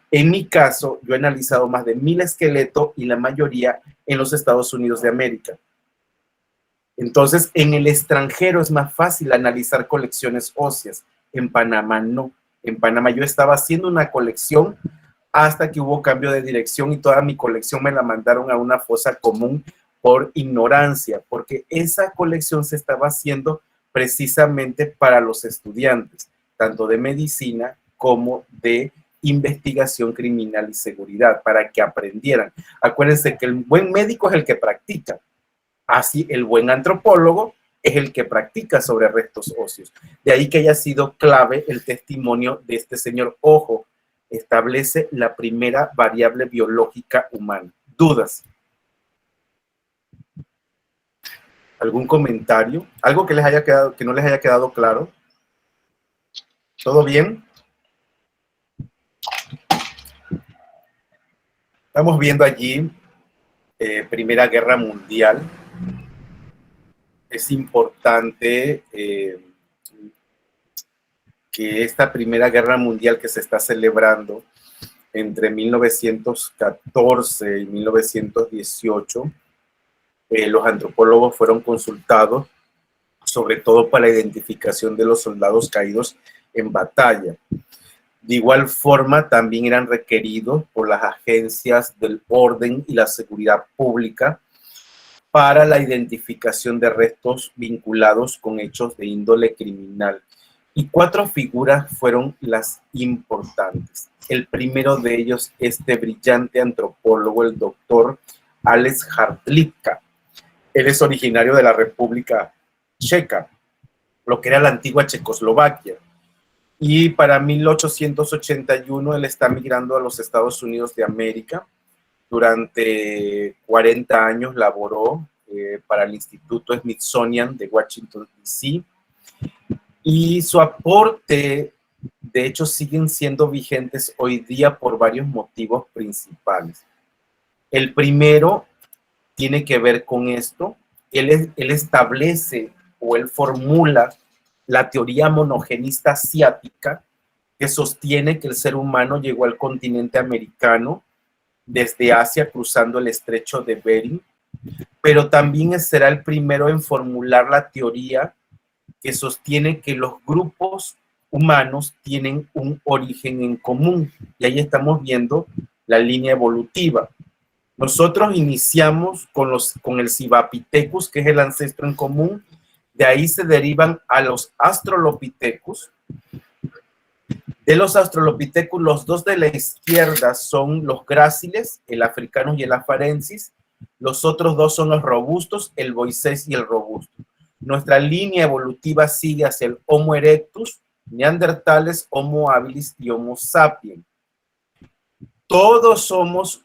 En mi caso, yo he analizado más de 1000 esqueletos y la mayoría en los Estados Unidos de América. Entonces, en el extranjero es más fácil analizar colecciones óseas. En Panamá no. En Panamá yo estaba haciendo una colección hasta que hubo cambio de dirección y toda mi colección me la mandaron a una fosa común por ignorancia, porque esa colección se estaba haciendo precisamente para los estudiantes, tanto de medicina como de investigación criminal y seguridad, para que aprendieran. Acuérdense que el buen médico es el que practica. Así, el buen antropólogo es el que practica sobre restos óseos. De ahí que haya sido clave el testimonio de este señor. Ojo, establece la primera variable biológica humana. ¿Dudas? ¿Algún comentario? ¿Algo que no les haya quedado claro? ¿Todo bien? Estamos viendo allí Primera Guerra Mundial. Es importante que esta Primera Guerra Mundial que se está celebrando entre 1914 y 1918, los antropólogos fueron consultados, sobre todo para la identificación de los soldados caídos en batalla. De igual forma, también eran requeridos por las agencias del orden y la seguridad pública para la identificación de restos vinculados con hechos de índole criminal. Y 4 figuras fueron las importantes. El primero de ellos, este brillante antropólogo, el doctor Alex Hrdlicka. Él es originario de la República Checa, lo que era la antigua Checoslovaquia. Y para 1881 él está migrando a los Estados Unidos de América. Durante 40 años laboró para el Instituto Smithsonian de Washington, D.C. Y su aporte, de hecho, siguen siendo vigentes hoy día por varios motivos principales. El primero tiene que ver con esto. Él establece o él formula la teoría monogenista asiática, que sostiene que el ser humano llegó al continente americano desde Asia cruzando el estrecho de Bering, pero también será el primero en formular la teoría que sostiene que los grupos humanos tienen un origen en común. Y ahí estamos viendo la línea evolutiva. Nosotros iniciamos con el Sivapithecus, que es el ancestro en común. De ahí se derivan a los Australopithecus. De los Australopithecus, los 2 de la izquierda son los gráciles, el africanus y el afarensis. Los otros 2 son los robustos, el boisés y el robusto. Nuestra línea evolutiva sigue hacia el Homo erectus, neandertales, Homo habilis y Homo sapiens. Todos somos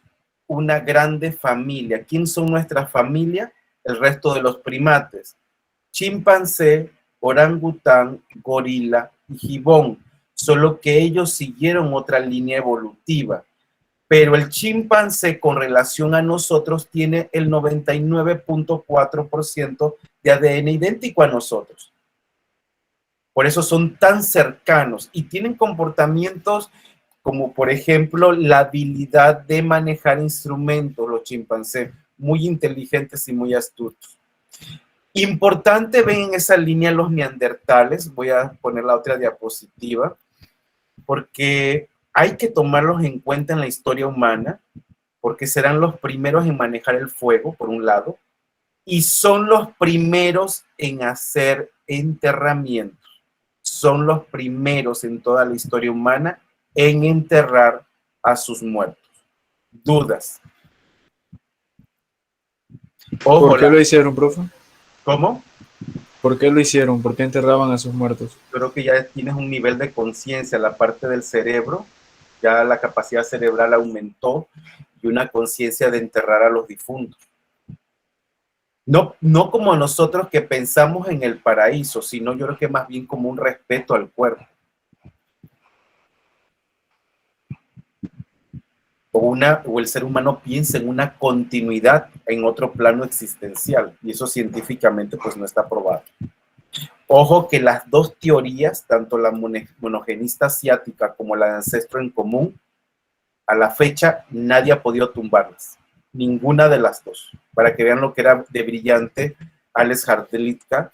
una grande familia. ¿Quién son nuestra familia? El resto de los primates. Chimpancé, orangután, gorila y gibón. Solo que ellos siguieron otra línea evolutiva. Pero el chimpancé con relación a nosotros tiene el 99.4% de ADN idéntico a nosotros. Por eso son tan cercanos y tienen comportamientos como, por ejemplo, la habilidad de manejar instrumentos, los chimpancés, muy inteligentes y muy astutos. Importante, ven en esa línea los neandertales. Voy a poner la otra diapositiva, porque hay que tomarlos en cuenta en la historia humana, porque serán los primeros en manejar el fuego, por un lado, y son los primeros en hacer enterramientos. Son los primeros en toda la historia humana en enterrar a sus muertos. Dudas. Ojo, ¿Por qué lo hicieron, profe? ¿Cómo? ¿Por qué lo hicieron? ¿Por qué enterraban a sus muertos? Creo que ya tienes un nivel de conciencia, la parte del cerebro, ya la capacidad cerebral aumentó y una conciencia de enterrar a los difuntos. No como nosotros que pensamos en el paraíso, sino yo creo que más bien como un respeto al cuerpo. O el ser humano piensa en una continuidad en otro plano existencial, y eso científicamente pues no está probado. Ojo que las 2 teorías, tanto la monogenista asiática como la de ancestro en común, a la fecha nadie ha podido tumbarlas. Ninguna de las 2. Para que vean lo que era de brillante Alex Hrdlicka.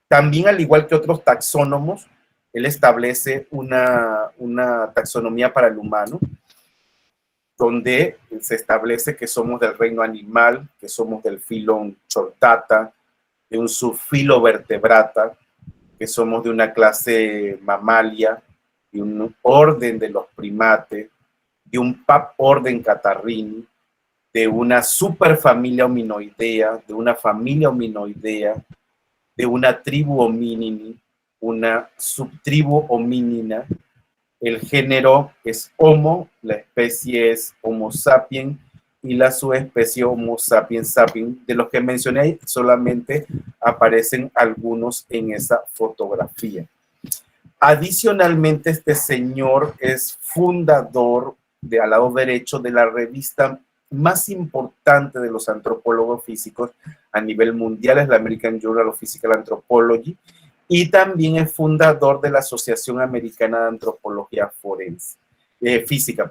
También, al igual que otros taxónomos, él establece una taxonomía para el humano, donde se establece que somos del reino animal, que somos del filo Chordata, de un subfilo Vertebrata, que somos de una clase mamalia, de un orden de los primates, de un orden Catarrini, de una superfamilia hominoidea, de una familia hominoidea, de una tribu hominini, una subtribu hominina. El género es Homo, la especie es Homo sapiens y la subespecie Homo sapiens sapiens. De los que mencioné, solamente aparecen algunos en esa fotografía. Adicionalmente, este señor es fundador, al lado derecho, de la revista más importante de los antropólogos físicos a nivel mundial, es la American Journal of Physical Anthropology, y también es fundador de la Asociación Americana de Antropología Física.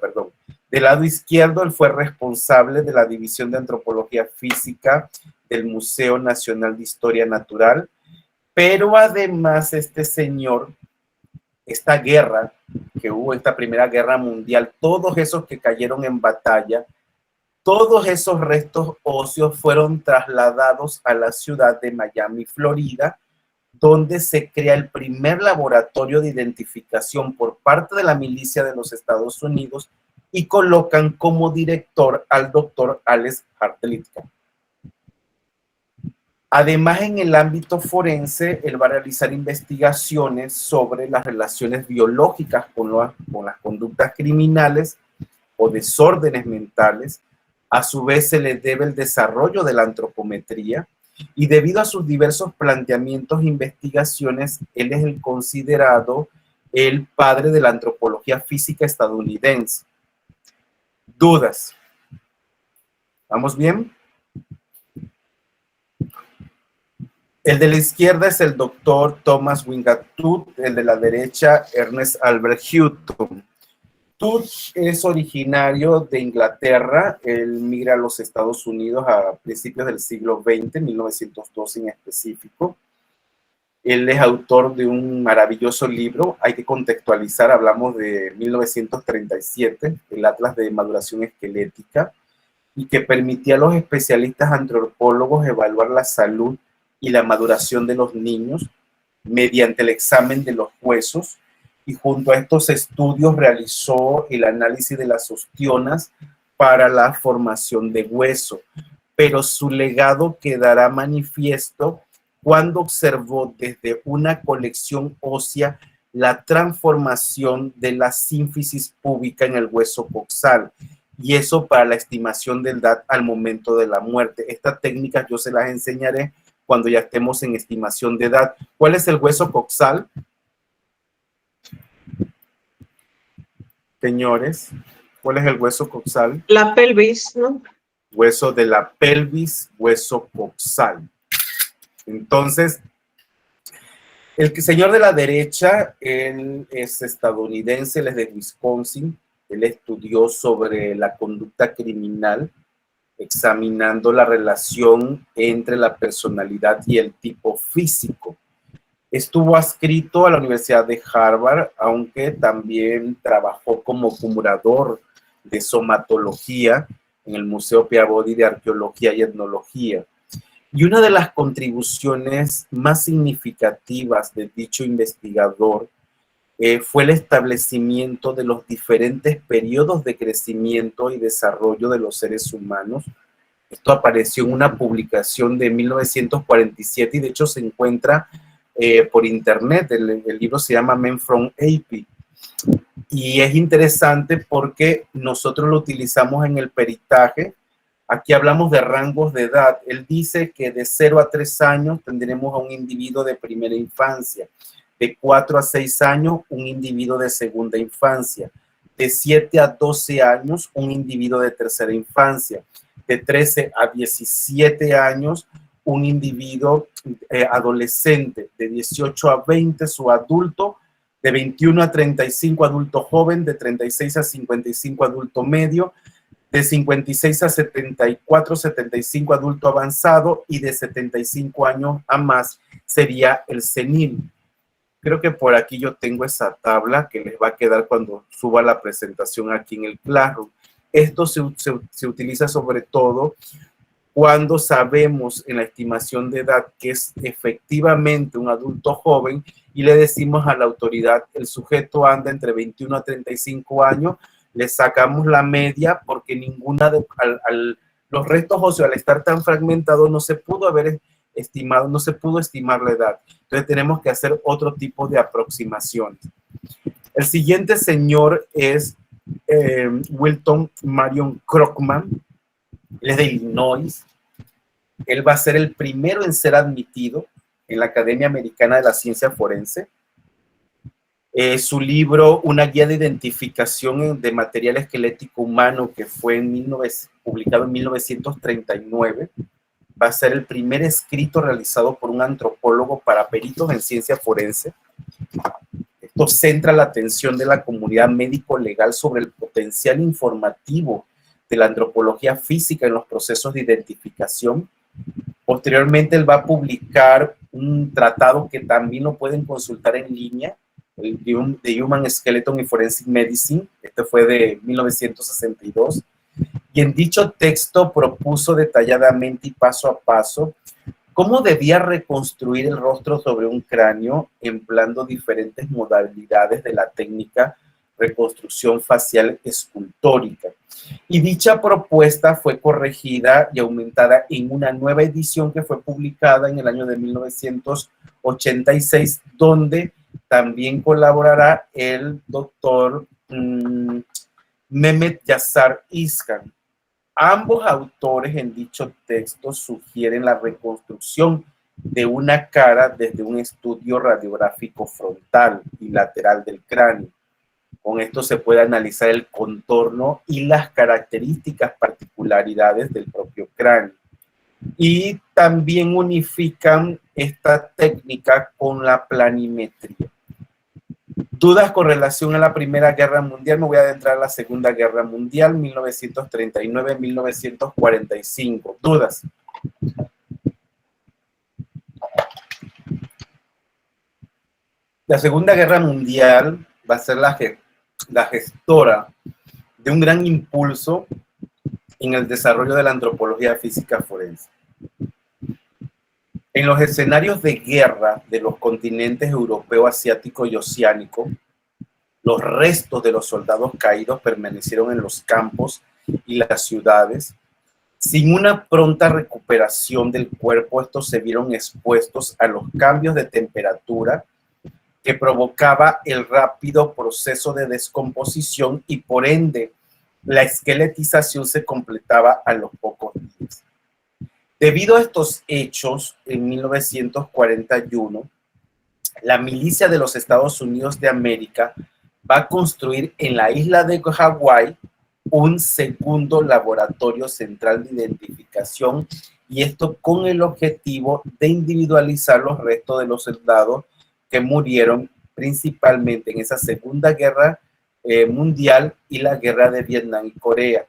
Del lado izquierdo, él fue responsable de la División de Antropología Física del Museo Nacional de Historia Natural, pero además este señor esta guerra que hubo, esta Primera Guerra Mundial, todos esos que cayeron en batalla, todos esos restos óseos fueron trasladados a la ciudad de Miami, Florida, donde se crea el primer laboratorio de identificación por parte de la milicia de los Estados Unidos y colocan como director al doctor Alex Hartlitka. Además, en el ámbito forense, él va a realizar investigaciones sobre las relaciones biológicas con las conductas criminales o desórdenes mentales. A su vez, se le debe el desarrollo de la antropometría y debido a sus diversos planteamientos e investigaciones, él es el considerado el padre de la antropología física estadounidense. ¿Dudas? ¿Vamos bien? El de la izquierda es el doctor Thomas Wingatut, el de la derecha Ernest Albert Hutton. Tut es originario de Inglaterra, él migra a los Estados Unidos a principios del siglo XX, 1902 en específico. Él es autor de un maravilloso libro, hay que contextualizar, hablamos de 1937, el Atlas de Maduración Esquelética, y que permitía a los especialistas antropólogos evaluar la salud y la maduración de los niños mediante el examen de los huesos, y junto a estos estudios realizó el análisis de las ostionas para la formación de hueso, pero su legado quedará manifiesto cuando observó desde una colección ósea la transformación de la sínfisis púbica en el hueso coxal, y eso para la estimación de edad al momento de la muerte. Estas técnicas yo se las enseñaré cuando ya estemos en estimación de edad. ¿Cuál es el hueso coxal? Señores, ¿cuál es el hueso coxal? La pelvis, ¿no? Hueso de la pelvis, hueso coxal. Entonces, el señor de la derecha, él es estadounidense, él es de Wisconsin, él estudió sobre la conducta criminal, examinando la relación entre la personalidad y el tipo físico. Estuvo adscrito a la Universidad de Harvard, aunque también trabajó como curador de somatología en el Museo Peabody de Arqueología y Etnología. Y una de las contribuciones más significativas de dicho investigador fue el establecimiento de los diferentes periodos de crecimiento y desarrollo de los seres humanos. Esto apareció en una publicación de 1947 y de hecho se encuentra por internet. El libro se llama Men from Ape. Y es interesante porque nosotros lo utilizamos en el peritaje. Aquí hablamos de rangos de edad. Él dice que de 0 a 3 años tendremos a un individuo de primera infancia. De 4 a 6 años, un individuo de segunda infancia. De 7 a 12 años, un individuo de tercera infancia. De 13 a 17 años, un individuo adolescente. De 18 a 20, su adulto. De 21 a 35, adulto joven. De 36 a 55, adulto medio. De 56 a 74, 75, adulto avanzado. Y de 75 años a más sería el senil. Creo que por aquí yo tengo esa tabla que les va a quedar cuando suba la presentación aquí en el Classroom. Esto se utiliza sobre todo cuando sabemos en la estimación de edad que es efectivamente un adulto joven y le decimos a la autoridad, el sujeto anda entre 21 a 35 años, le sacamos la media porque los restos óseos al estar tan fragmentados no se pudo haber estimado, no se pudo estimar la edad. Entonces tenemos que hacer otro tipo de aproximaciones. El siguiente señor es Wilton Marion Krugman. Él es de Illinois. Él va a ser el primero en ser admitido en la Academia Americana de la Ciencia Forense. Su libro, Una guía de identificación de material esquelético humano, que fue publicado en 1939, va a ser el primer escrito realizado por un antropólogo para peritos en ciencia forense. Esto centra la atención de la comunidad médico-legal sobre el potencial informativo de la antropología física en los procesos de identificación. Posteriormente, él va a publicar un tratado que también lo pueden consultar en línea, The Human Skeleton in Forensic Medicine. Este fue de 1962. Y en dicho texto propuso detalladamente y paso a paso cómo debía reconstruir el rostro sobre un cráneo empleando diferentes modalidades de la técnica reconstrucción facial escultórica. Y dicha propuesta fue corregida y aumentada en una nueva edición que fue publicada en el año de 1986, donde también colaborará el doctor Mehmet Yazar Iskan. Ambos autores en dicho texto sugieren la reconstrucción de una cara desde un estudio radiográfico frontal y lateral del cráneo. Con esto se puede analizar el contorno y las características particularidades del propio cráneo. Y también unifican esta técnica con la planimetría. Dudas con relación a la Primera Guerra Mundial. Me voy a adentrar a la Segunda Guerra Mundial, 1939-1945. ¿Dudas? La Segunda Guerra Mundial va a ser la gestora de un gran impulso en el desarrollo de la antropología física forense. En los escenarios de guerra de los continentes europeo, asiático y oceánico, los restos de los soldados caídos permanecieron en los campos y las ciudades. Sin una pronta recuperación del cuerpo, estos se vieron expuestos a los cambios de temperatura que provocaba el rápido proceso de descomposición y por ende la esqueletización se completaba a los pocos días. Debido a estos hechos, en 1941, la milicia de los Estados Unidos de América va a construir en la isla de Hawái un segundo laboratorio central de identificación, y esto con el objetivo de individualizar los restos de los soldados que murieron principalmente en esa Segunda Guerra Mundial y la Guerra de Vietnam y Corea.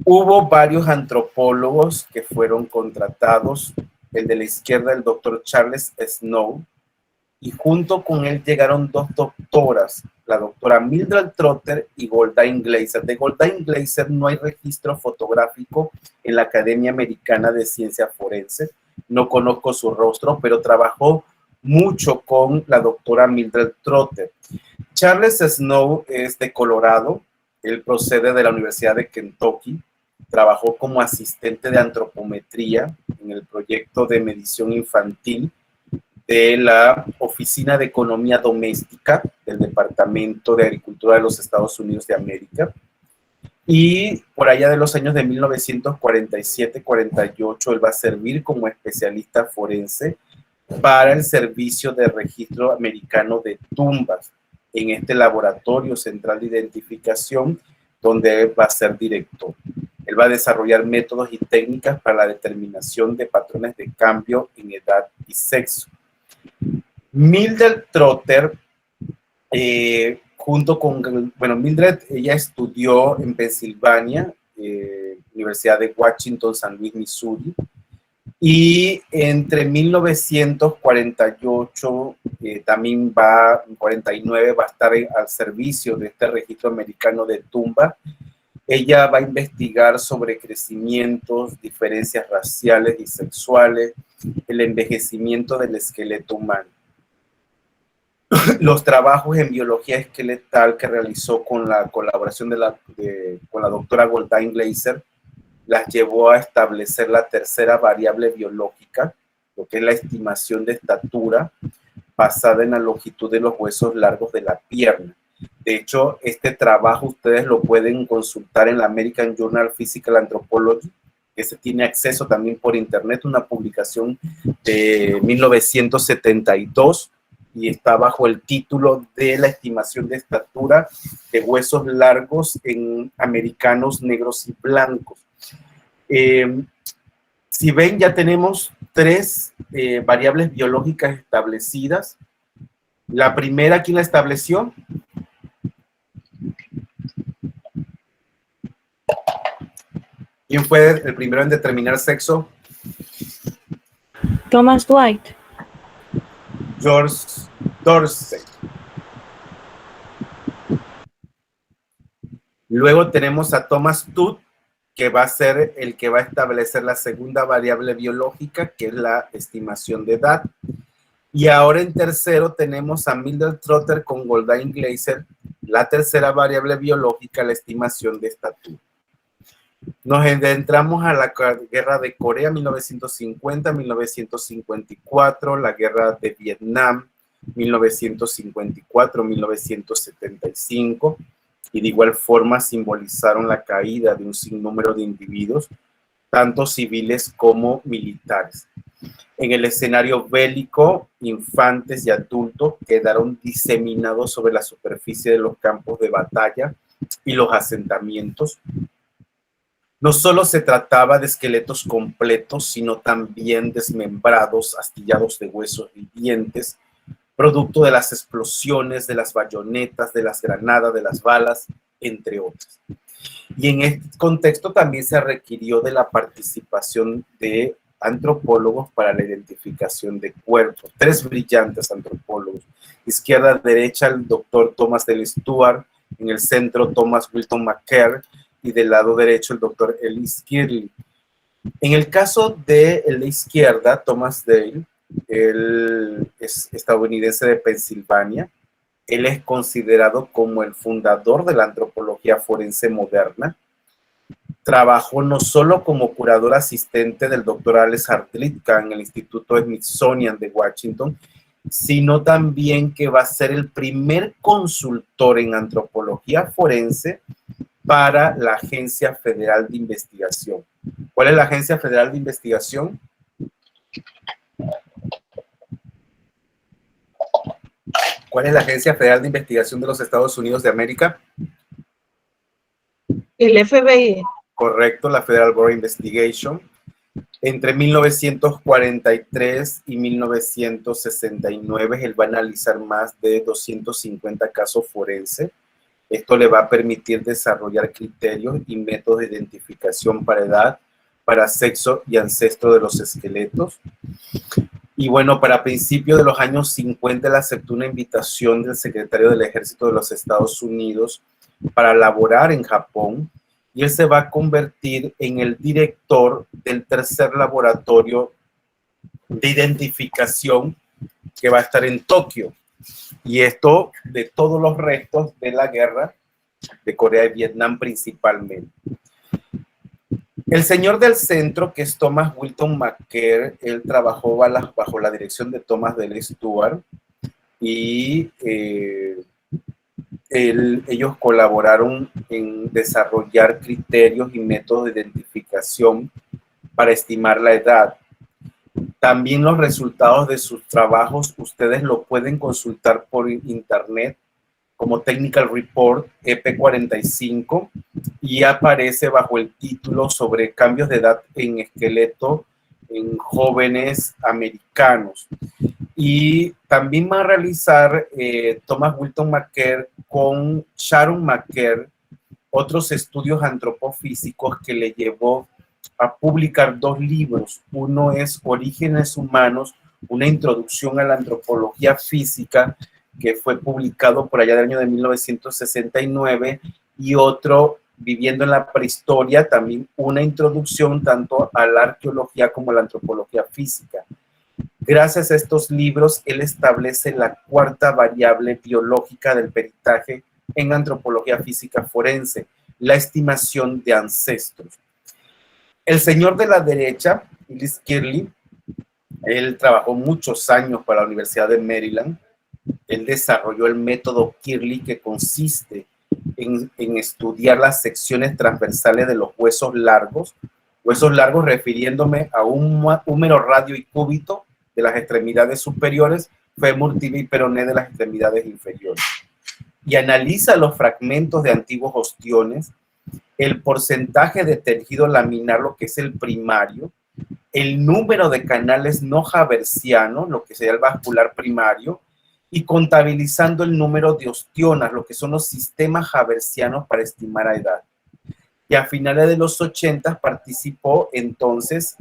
Hubo varios antropólogos que fueron contratados, el de la izquierda, el doctor Charles Snow, y junto con él llegaron dos doctoras, la doctora Mildred Trotter y Goldine Glaser. De Goldine Glaser no hay registro fotográfico en la Academia Americana de Ciencia Forense, no conozco su rostro, pero trabajó mucho con la doctora Mildred Trotter. Charles Snow es de Colorado, él procede de la Universidad de Kentucky, trabajó como asistente de antropometría en el proyecto de medición infantil de la Oficina de Economía Doméstica del Departamento de Agricultura de los Estados Unidos de América. Y por allá de los años de 1947-48, él va a servir como especialista forense para el Servicio de Registro Americano de Tumbas en este laboratorio central de identificación, donde él va a ser director. Él va a desarrollar métodos y técnicas para la determinación de patrones de cambio en edad y sexo. Mildred Trotter, junto con, Mildred, ella estudió en Pensilvania, Universidad de Washington, San Luis, Missouri, y entre 1948, también en 49 va a estar al servicio de este registro americano de tumba. Ella va a investigar sobre crecimientos, diferencias raciales y sexuales, el envejecimiento del esqueleto humano. Los trabajos en biología esqueletal que realizó con la colaboración con la doctora Goldine Glaser las llevó a establecer la tercera variable biológica, lo que es la estimación de estatura basada en la longitud de los huesos largos de la pierna. De hecho, este trabajo ustedes lo pueden consultar en la American Journal of Physical Anthropology, que se tiene acceso también por internet, una publicación de 1972, y está bajo el título de la estimación de estatura de huesos largos en americanos negros y blancos. Si ven, ya tenemos tres variables biológicas establecidas. La primera, ¿quién la estableció? ¿Quién fue el primero en determinar sexo? Thomas Dwight. George Dorsey. Luego tenemos a Thomas Tutt, que va a ser el que va a establecer la segunda variable biológica, que es la estimación de edad. Y ahora en tercero tenemos a Mildred Trotter con Goldine Glaser, la tercera variable biológica, la estimación de estatura. Nos adentramos a la guerra de Corea, 1950-1954, la guerra de Vietnam, 1954-1975, y de igual forma simbolizaron la caída de un sinnúmero de individuos, tanto civiles como militares. En el escenario bélico, infantes y adultos quedaron diseminados sobre la superficie de los campos de batalla y los asentamientos. No solo se trataba de esqueletos completos, sino también desmembrados, astillados de huesos vivientes, producto de las explosiones, de las bayonetas, de las granadas, de las balas, entre otras. Y en este contexto también se requirió de la participación de antropólogos para la identificación de cuerpos, 3 brillantes antropólogos. Izquierda a derecha el doctor Thomas Dale Stewart, en el centro Thomas Wilton McCare y del lado derecho el doctor Ellis Kirley. En el caso de la izquierda, Thomas Dale, él es estadounidense de Pensilvania. Él es considerado como el fundador de la antropología forense moderna. Trabajó no solo como curador asistente del doctor Alex Hardlitka en el Instituto Smithsonian de Washington, sino también que va a ser el primer consultor en antropología forense para la Agencia Federal de Investigación. ¿Cuál es la Agencia Federal de Investigación? ¿Cuál es la Agencia Federal de Investigación de los Estados Unidos de América? El FBI. Correcto, la Federal Bureau of Investigation. Entre 1943 y 1969, él va a analizar más de 250 casos forenses. Esto le va a permitir desarrollar criterios y métodos de identificación para edad, para sexo y ancestro de los esqueletos. Y bueno, para principios de los años 50, él aceptó una invitación del secretario del Ejército de los Estados Unidos para laborar en Japón, y él se va a convertir en el director del tercer laboratorio de identificación que va a estar en Tokio. Y esto de todos los restos de la guerra de Corea y Vietnam principalmente. El señor del centro, que es Thomas Wilton McCare, él trabajó bajo la dirección de Thomas Dale Stewart y ellos colaboraron en desarrollar criterios y métodos de identificación para estimar la edad. También los resultados de sus trabajos ustedes lo pueden consultar por internet como Technical Report EP45 y aparece bajo el título sobre cambios de edad en esqueleto en jóvenes americanos. Y también va a realizar Thomas Wilton McCare con Sharon McCare otros estudios antropofísicos que le llevó a publicar 2 libros. Uno es Orígenes Humanos, una introducción a la antropología física, que fue publicado por allá del año de 1969, y otro, Viviendo en la Prehistoria, también una introducción tanto a la arqueología como a la antropología física. Gracias a estos libros, él establece la 4ª variable biológica del peritaje en antropología física forense, la estimación de ancestros. El señor de la derecha, Ellis Kirley, él trabajó muchos años para la Universidad de Maryland. Él desarrolló el método Kirley, que consiste en estudiar las secciones transversales de los huesos largos refiriéndome a un húmero, radio y cúbito de las extremidades superiores, fémur, tibia y peroné de las extremidades inferiores. Y analiza los fragmentos de antiguos ostiones, el porcentaje de tejido laminar, lo que es el primario, el número de canales no haversianos, lo que sería el vascular primario, y contabilizando el número de ostionas, lo que son los sistemas haversianos para estimar a edad. Y a finales de los 80 participó entonces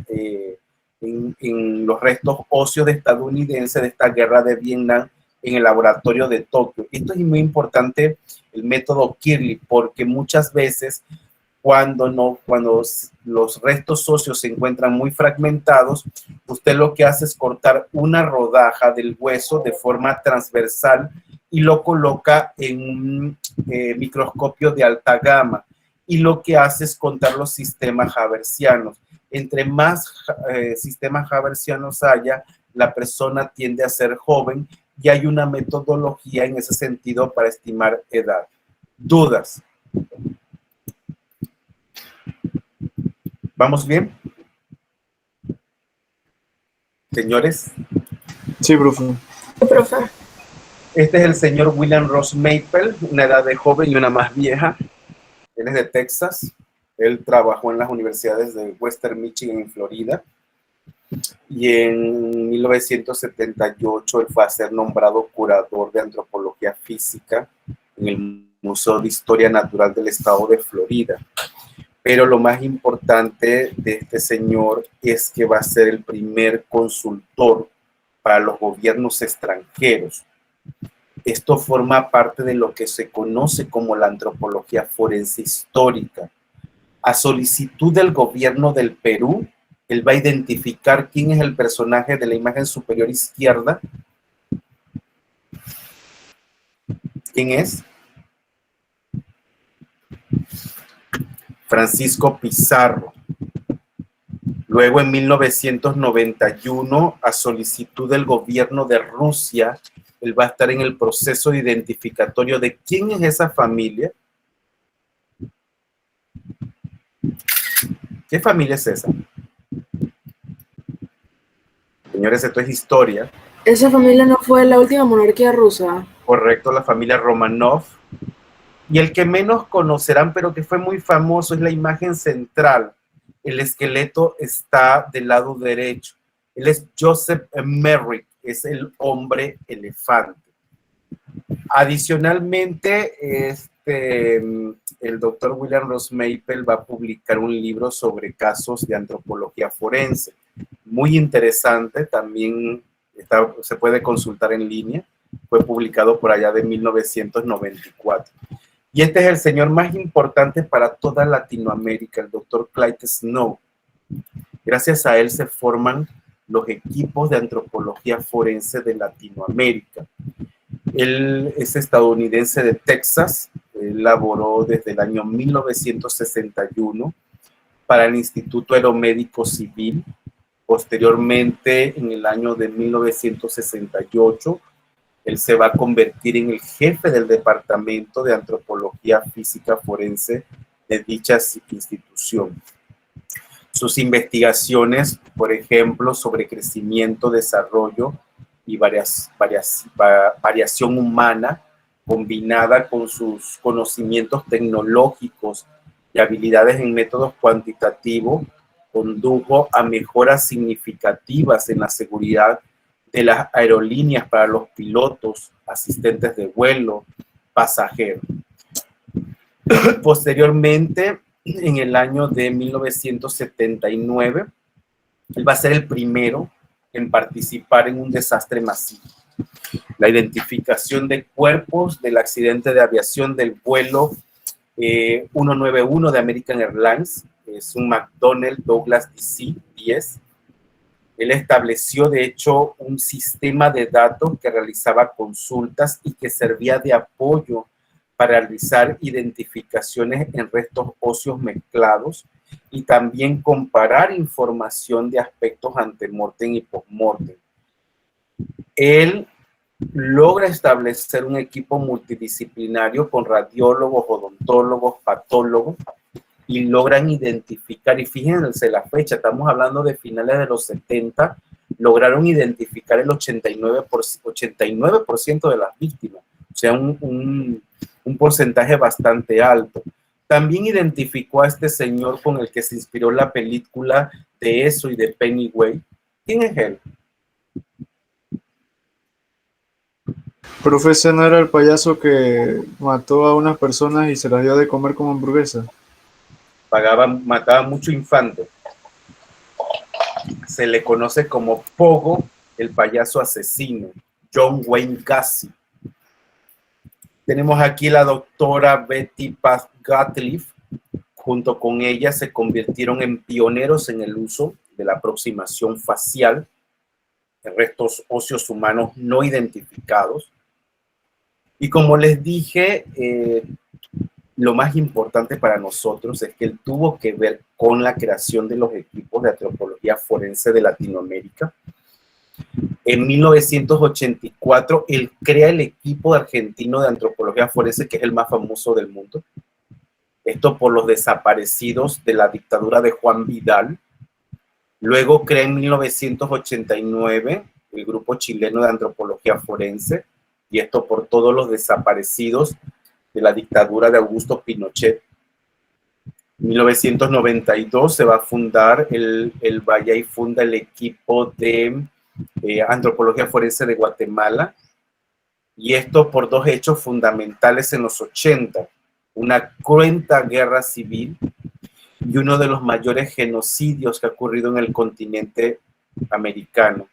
en los restos óseos estadounidenses de esta guerra de Vietnam, en el laboratorio de Tokio. Esto es muy importante, el método Kirlick, porque muchas veces cuando los restos óseos se encuentran muy fragmentados, usted lo que hace es cortar una rodaja del hueso de forma transversal y lo coloca en un microscopio de alta gama, y lo que hace es contar los sistemas haversianos. Entre más sistemas haversianos haya, la persona tiende a ser joven, y hay una metodología en ese sentido para estimar edad. ¿Dudas? ¿Vamos bien? Señores. Sí, profe. Profe. Este es el señor William Ross Maple, una edad de joven y una más vieja. Él es de Texas. Él trabajó en las universidades de Western Michigan en Florida. Y en 1978 él fue a ser nombrado curador de antropología física en el Museo de Historia Natural del Estado de Florida. Pero lo más importante de este señor es que va a ser el primer consultor para los gobiernos extranjeros. Esto forma parte de lo que se conoce como la antropología forense histórica. A solicitud del gobierno del Perú, él va a identificar quién es el personaje de la imagen superior izquierda. ¿Quién es? Francisco Pizarro. Luego, en 1991, a solicitud del gobierno de Rusia, él va a estar en el proceso identificatorio de quién es esa familia. ¿Qué familia es esa? Señores, esto es historia. ¿Esa familia no fue la última monarquía rusa? Correcto, la familia Romanov. Y el que menos conocerán, pero que fue muy famoso, es la imagen central. El esqueleto está del lado derecho. Él es Joseph Merrick, es el hombre elefante. Adicionalmente, el doctor William Ross Maple va a publicar un libro sobre casos de antropología forense. Muy interesante, también se puede consultar en línea. Fue publicado por allá de 1994. Y este es el señor más importante para toda Latinoamérica, el doctor Clyde Snow. Gracias a él se forman los equipos de antropología forense de Latinoamérica. Él es estadounidense de Texas. Él laboró desde el año 1961 para el Instituto Aeromédico Civil. Posteriormente, en el año de 1968, él se va a convertir en el jefe del Departamento de Antropología Física Forense de dicha institución. Sus investigaciones, por ejemplo, sobre crecimiento, desarrollo y variación humana, combinada con sus conocimientos tecnológicos y habilidades en métodos cuantitativos, condujo a mejoras significativas en la seguridad de las aerolíneas para los pilotos, asistentes de vuelo, pasajeros. Posteriormente, en el año de 1979, él va a ser el primero en participar en un desastre masivo. La identificación de cuerpos del accidente de aviación del vuelo 191 de American Airlines, es un McDonnell Douglas DC-10. Él estableció, de hecho, un sistema de datos que realizaba consultas y que servía de apoyo para realizar identificaciones en restos óseos mezclados y también comparar información de aspectos antemortem y postmortem. Él logra establecer un equipo multidisciplinario con radiólogos, odontólogos, patólogos, y logran identificar, y fíjense la fecha, estamos hablando de finales de los 70, lograron identificar el 89% de las víctimas, o sea, un porcentaje bastante alto. También identificó a este señor con el que se inspiró la película de eso y de Pennywise. ¿Quién es él? Profe, ¿no era el payaso que mató a unas personas y se las dio de comer como hamburguesa? Mataba mucho infante. Se le conoce como Pogo, el payaso asesino. John Wayne Gacy. Tenemos aquí la doctora Betty Paz Gottlieb. Junto con ella se convirtieron en pioneros en el uso de la aproximación facial en restos óseos humanos no identificados. Y como les dije, lo más importante para nosotros es que él tuvo que ver con la creación de los equipos de antropología forense de Latinoamérica. En 1984, él crea el equipo argentino de antropología forense, que es el más famoso del mundo. Esto por los desaparecidos de la dictadura de Juan Vidal. Luego crea en 1989 el grupo chileno de antropología forense, y esto por todos los desaparecidos de la dictadura de Augusto Pinochet. En 1992 se va a fundar el Vaya y funda el equipo de antropología forense de Guatemala, y esto por dos hechos fundamentales en los 80, una cruenta guerra civil y uno de los mayores genocidios que ha ocurrido en el continente americano,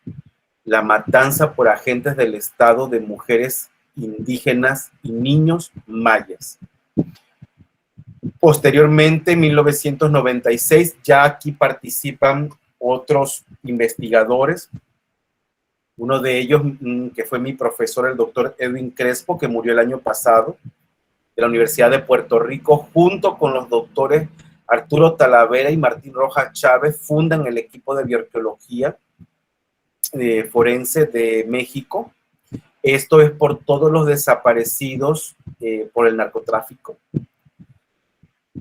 la matanza por agentes del Estado de mujeres indígenas y niños mayas. Posteriormente, en 1996, ya aquí participan otros investigadores. Uno de ellos, que fue mi profesor, el doctor Edwin Crespo, que murió el año pasado, de la Universidad de Puerto Rico, junto con los doctores Arturo Talavera y Martín Rojas Chávez, fundan el equipo de bioarqueología forense de México. Esto es por todos los desaparecidos por el narcotráfico.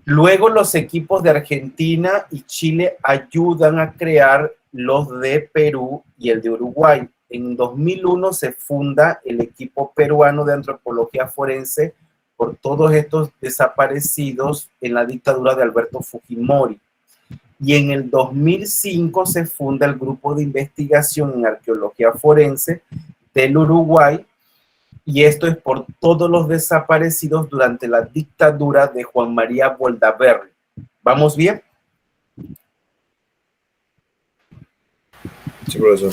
Luego los equipos de Argentina y Chile ayudan a crear los de Perú y el de Uruguay. En 2001 se funda el equipo peruano de antropología forense por todos estos desaparecidos en la dictadura de Alberto Fujimori. Y en el 2005 se funda el grupo de investigación en arqueología forense del Uruguay, y esto es por todos los desaparecidos durante la dictadura de Juan María Boldaverri. ¿Vamos bien? Sí, profesor.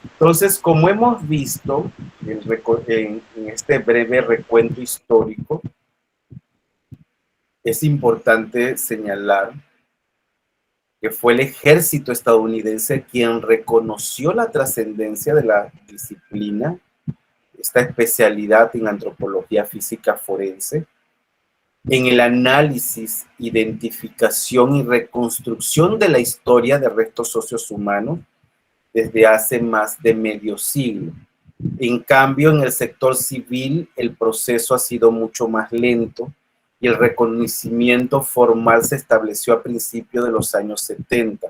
Entonces, como hemos visto en este breve recuento histórico, es importante señalar que fue el ejército estadounidense quien reconoció la trascendencia de la disciplina, esta especialidad en antropología física forense, en el análisis, identificación y reconstrucción de la historia de restos óseos humanos desde hace más de medio siglo. En cambio, en el sector civil, el proceso ha sido mucho más lento y el reconocimiento formal se estableció a principios de los años 70.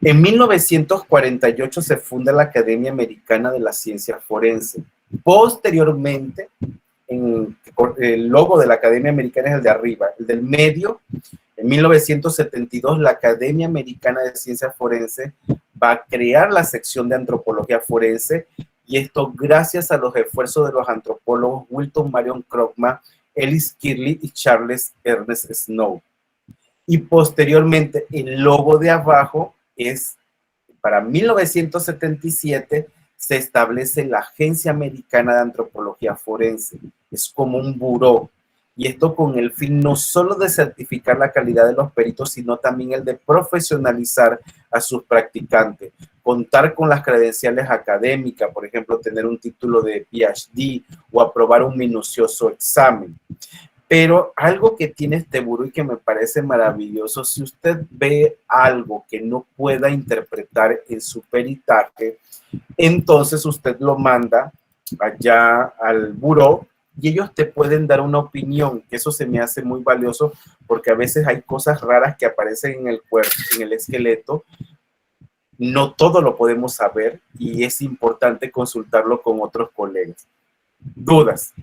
En 1948 se funda la Academia Americana de la Ciencia Forense. Posteriormente, el logo de la Academia Americana es el de arriba, el del medio. En 1972, la Academia Americana de Ciencia Forense va a crear la sección de antropología forense, y esto gracias a los esfuerzos de los antropólogos Wilton Marion Krogman, Ellis Kirley y Charles Ernest Snow. Y posteriormente, el logo de abajo es, para 1977, se establece la Agencia Americana de Antropología Forense. Es como un buró. Y esto con el fin no solo de certificar la calidad de los peritos, sino también el de profesionalizar a sus practicantes, contar con las credenciales académicas, por ejemplo, tener un título de PhD o aprobar un minucioso examen. Pero algo que tiene este buró y que me parece maravilloso, si usted ve algo que no pueda interpretar en su peritaje, entonces usted lo manda allá al buró y ellos te pueden dar una opinión, que eso se me hace muy valioso porque a veces hay cosas raras que aparecen en el cuerpo, en el esqueleto. No todo lo podemos saber y es importante consultarlo con otros colegas. ¿Dudas?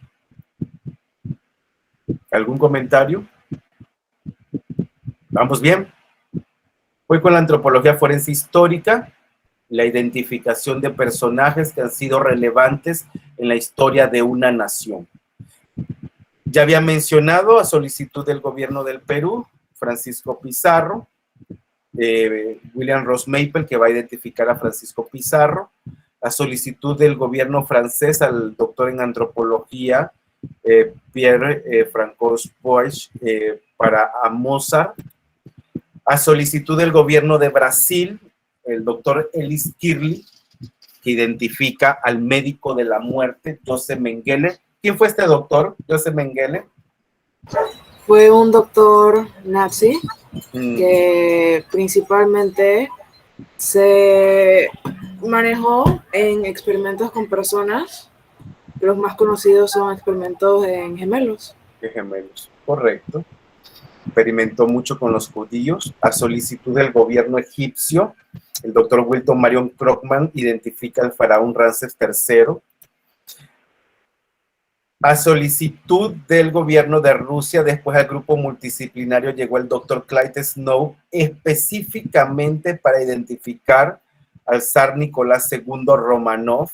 ¿Algún comentario? ¿Vamos bien? Voy con la antropología forense histórica, la identificación de personajes que han sido relevantes en la historia de una nación. Ya había mencionado, a solicitud del gobierno del Perú, Francisco Pizarro, William Ross Maple, que va a identificar a Francisco Pizarro, a a solicitud del gobierno francés al doctor en antropología Pierre Francois Boix para a Mozart, a solicitud del gobierno de Brasil, el doctor Elis Kirley, que identifica al médico de la muerte, Joseph Mengele. ¿Quién fue este doctor, Joseph Mengele? Fue un doctor nazi que principalmente se manejó en experimentos con personas. Los más conocidos son experimentos en gemelos. De gemelos, correcto. Experimentó mucho con los judíos. A solicitud del gobierno egipcio, el doctor Wilton Marion Krugman identifica al faraón Ramsés III. A solicitud del gobierno de Rusia, después al grupo multidisciplinario llegó el doctor Clyde Snow, específicamente para identificar al zar Nicolás II Romanov.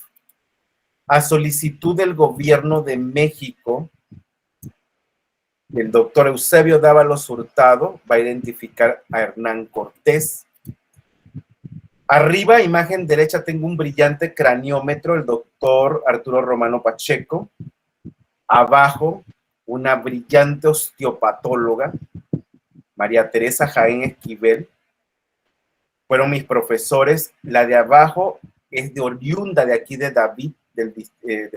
A solicitud del gobierno de México, el doctor Eusebio Dávalos Hurtado va a identificar a Hernán Cortés. Arriba, imagen derecha, tengo un brillante craniómetro, el doctor Arturo Romano Pacheco. Abajo, una brillante osteopatóloga, María Teresa Jaén Esquivel. Fueron mis profesores. La de abajo es de oriunda de aquí de David, del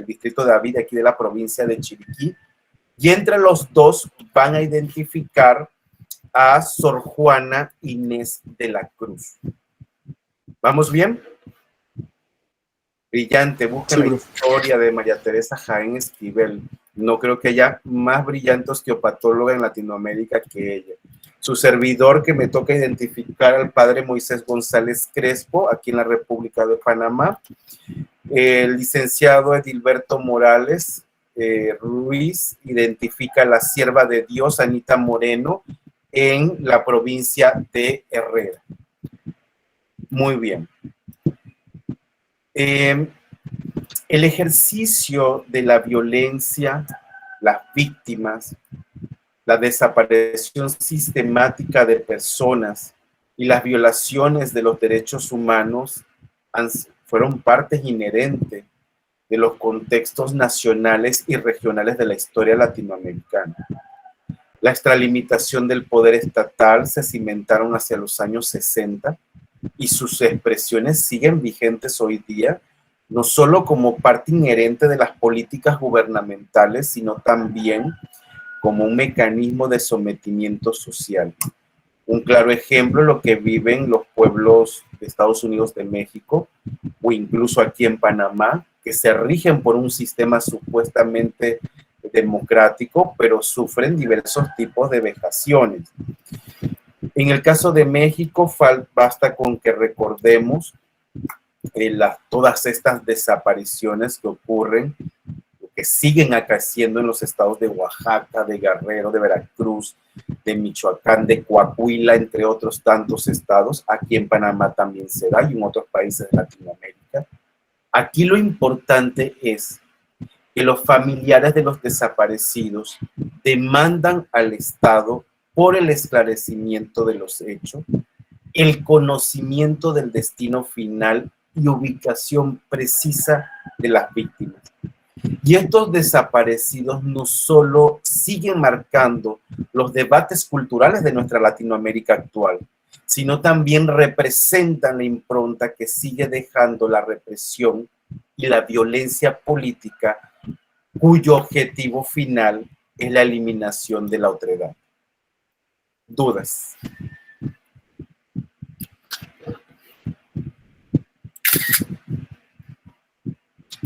distrito de David, de aquí de la provincia de Chiriquí. Y entre los dos van a identificar a Sor Juana Inés de la Cruz. ¿Vamos bien? Brillante, busquen la historia de María Teresa Jaén Esquivel. No creo que haya más brillante osteopatóloga en Latinoamérica que ella. Su servidor, que me toca identificar al padre Moisés González Crespo, aquí en la República de Panamá. El licenciado Edilberto Morales Ruiz identifica a la sierva de Dios, Anita Moreno, en la provincia de Herrera. Muy bien. El ejercicio de la violencia, las víctimas, la desaparición sistemática de personas y las violaciones de los derechos humanos fueron partes inherentes de los contextos nacionales y regionales de la historia latinoamericana. La extralimitación del poder estatal se cimentaron hacia los años 60 y sus expresiones siguen vigentes hoy día, no solo como parte inherente de las políticas gubernamentales, sino también como un mecanismo de sometimiento social. Un claro ejemplo es lo que viven los pueblos de Estados Unidos de México, o incluso aquí en Panamá, que se rigen por un sistema supuestamente democrático, pero sufren diversos tipos de vejaciones. En el caso de México, basta con que recordemos todas estas desapariciones que ocurren, que siguen acaeciendo en los estados de Oaxaca, de Guerrero, de Veracruz, de Michoacán, de Coahuila, entre otros tantos estados. Aquí en Panamá también se da y en otros países de Latinoamérica. Aquí lo importante es que los familiares de los desaparecidos demandan al Estado, por el esclarecimiento de los hechos, el conocimiento del destino final y ubicación precisa de las víctimas. Y estos desaparecidos no solo siguen marcando los debates culturales de nuestra Latinoamérica actual, sino también representan la impronta que sigue dejando la represión y la violencia política, cuyo objetivo final es la eliminación de la otredad. ¿Dudas?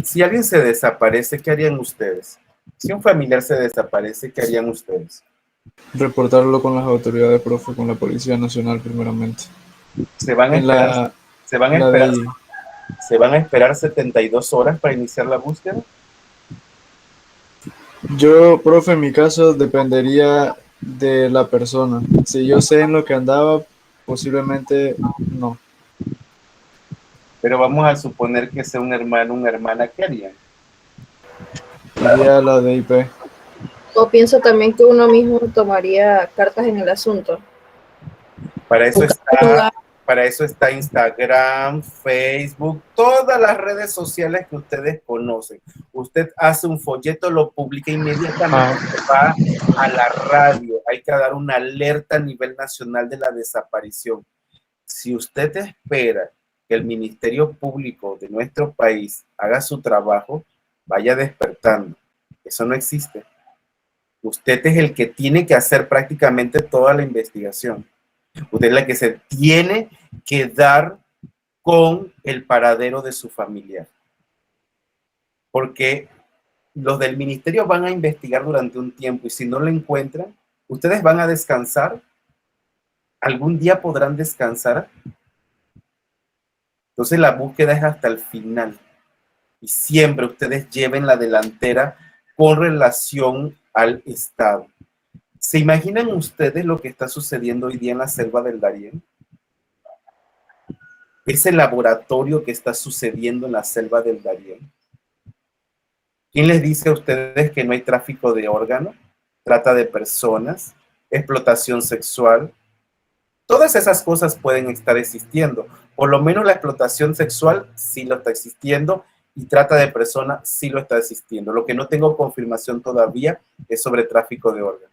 Si alguien se desaparece, ¿qué harían ustedes? Si un familiar se desaparece, ¿qué harían ustedes? Reportarlo con las autoridades, profe, con la Policía Nacional primeramente. Se van a esperar 72 horas para iniciar la búsqueda. Yo, profe, en mi caso dependería de la persona. Si yo sé en lo que andaba, posiblemente no. Pero vamos a suponer que sea un hermano, una hermana, ¿qué harían? Iría a la DIP. O pienso también que uno mismo tomaría cartas en el asunto. Para Para eso está Instagram, Facebook, todas las redes sociales que ustedes conocen. Usted hace un folleto, lo publica inmediatamente, va a la radio. Hay que dar una alerta a nivel nacional de la desaparición. Si usted espera que el Ministerio Público de nuestro país haga su trabajo, vaya despertando. Eso no existe. Usted es el que tiene que hacer prácticamente toda la investigación. Usted es la que se tiene que dar con el paradero de su familiar. Porque los del ministerio van a investigar durante un tiempo y si no lo encuentran, ustedes van a descansar. ¿Algún día podrán descansar? Entonces la búsqueda es hasta el final. Y siempre ustedes lleven la delantera con relación al Estado. ¿Se imaginan ustedes lo que está sucediendo hoy día en la selva del Darién? Ese laboratorio que está sucediendo en la selva del Darién. ¿Quién les dice a ustedes que no hay tráfico de órganos, trata de personas, explotación sexual? Todas esas cosas pueden estar existiendo. Por lo menos la explotación sexual sí lo está existiendo y trata de personas sí lo está existiendo. Lo que no tengo confirmación todavía es sobre tráfico de órganos.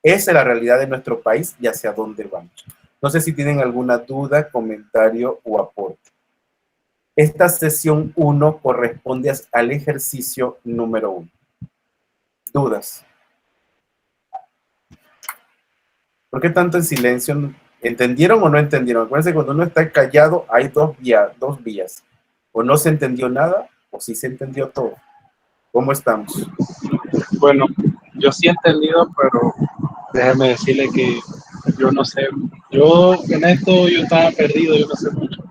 Esa es la realidad de nuestro país y hacia dónde vamos. No sé si tienen alguna duda, comentario o aporte. Esta sesión 1 corresponde al ejercicio número 1. ¿Dudas? ¿Por qué tanto en silencio? ¿Entendieron o no entendieron? Acuérdense, cuando uno está callado hay dos vías. O no se entendió nada o sí se entendió todo. ¿Cómo estamos? Bueno, yo sí he entendido, pero déjeme decirle que yo no sé. Yo en esto yo estaba perdido, yo no sé mucho.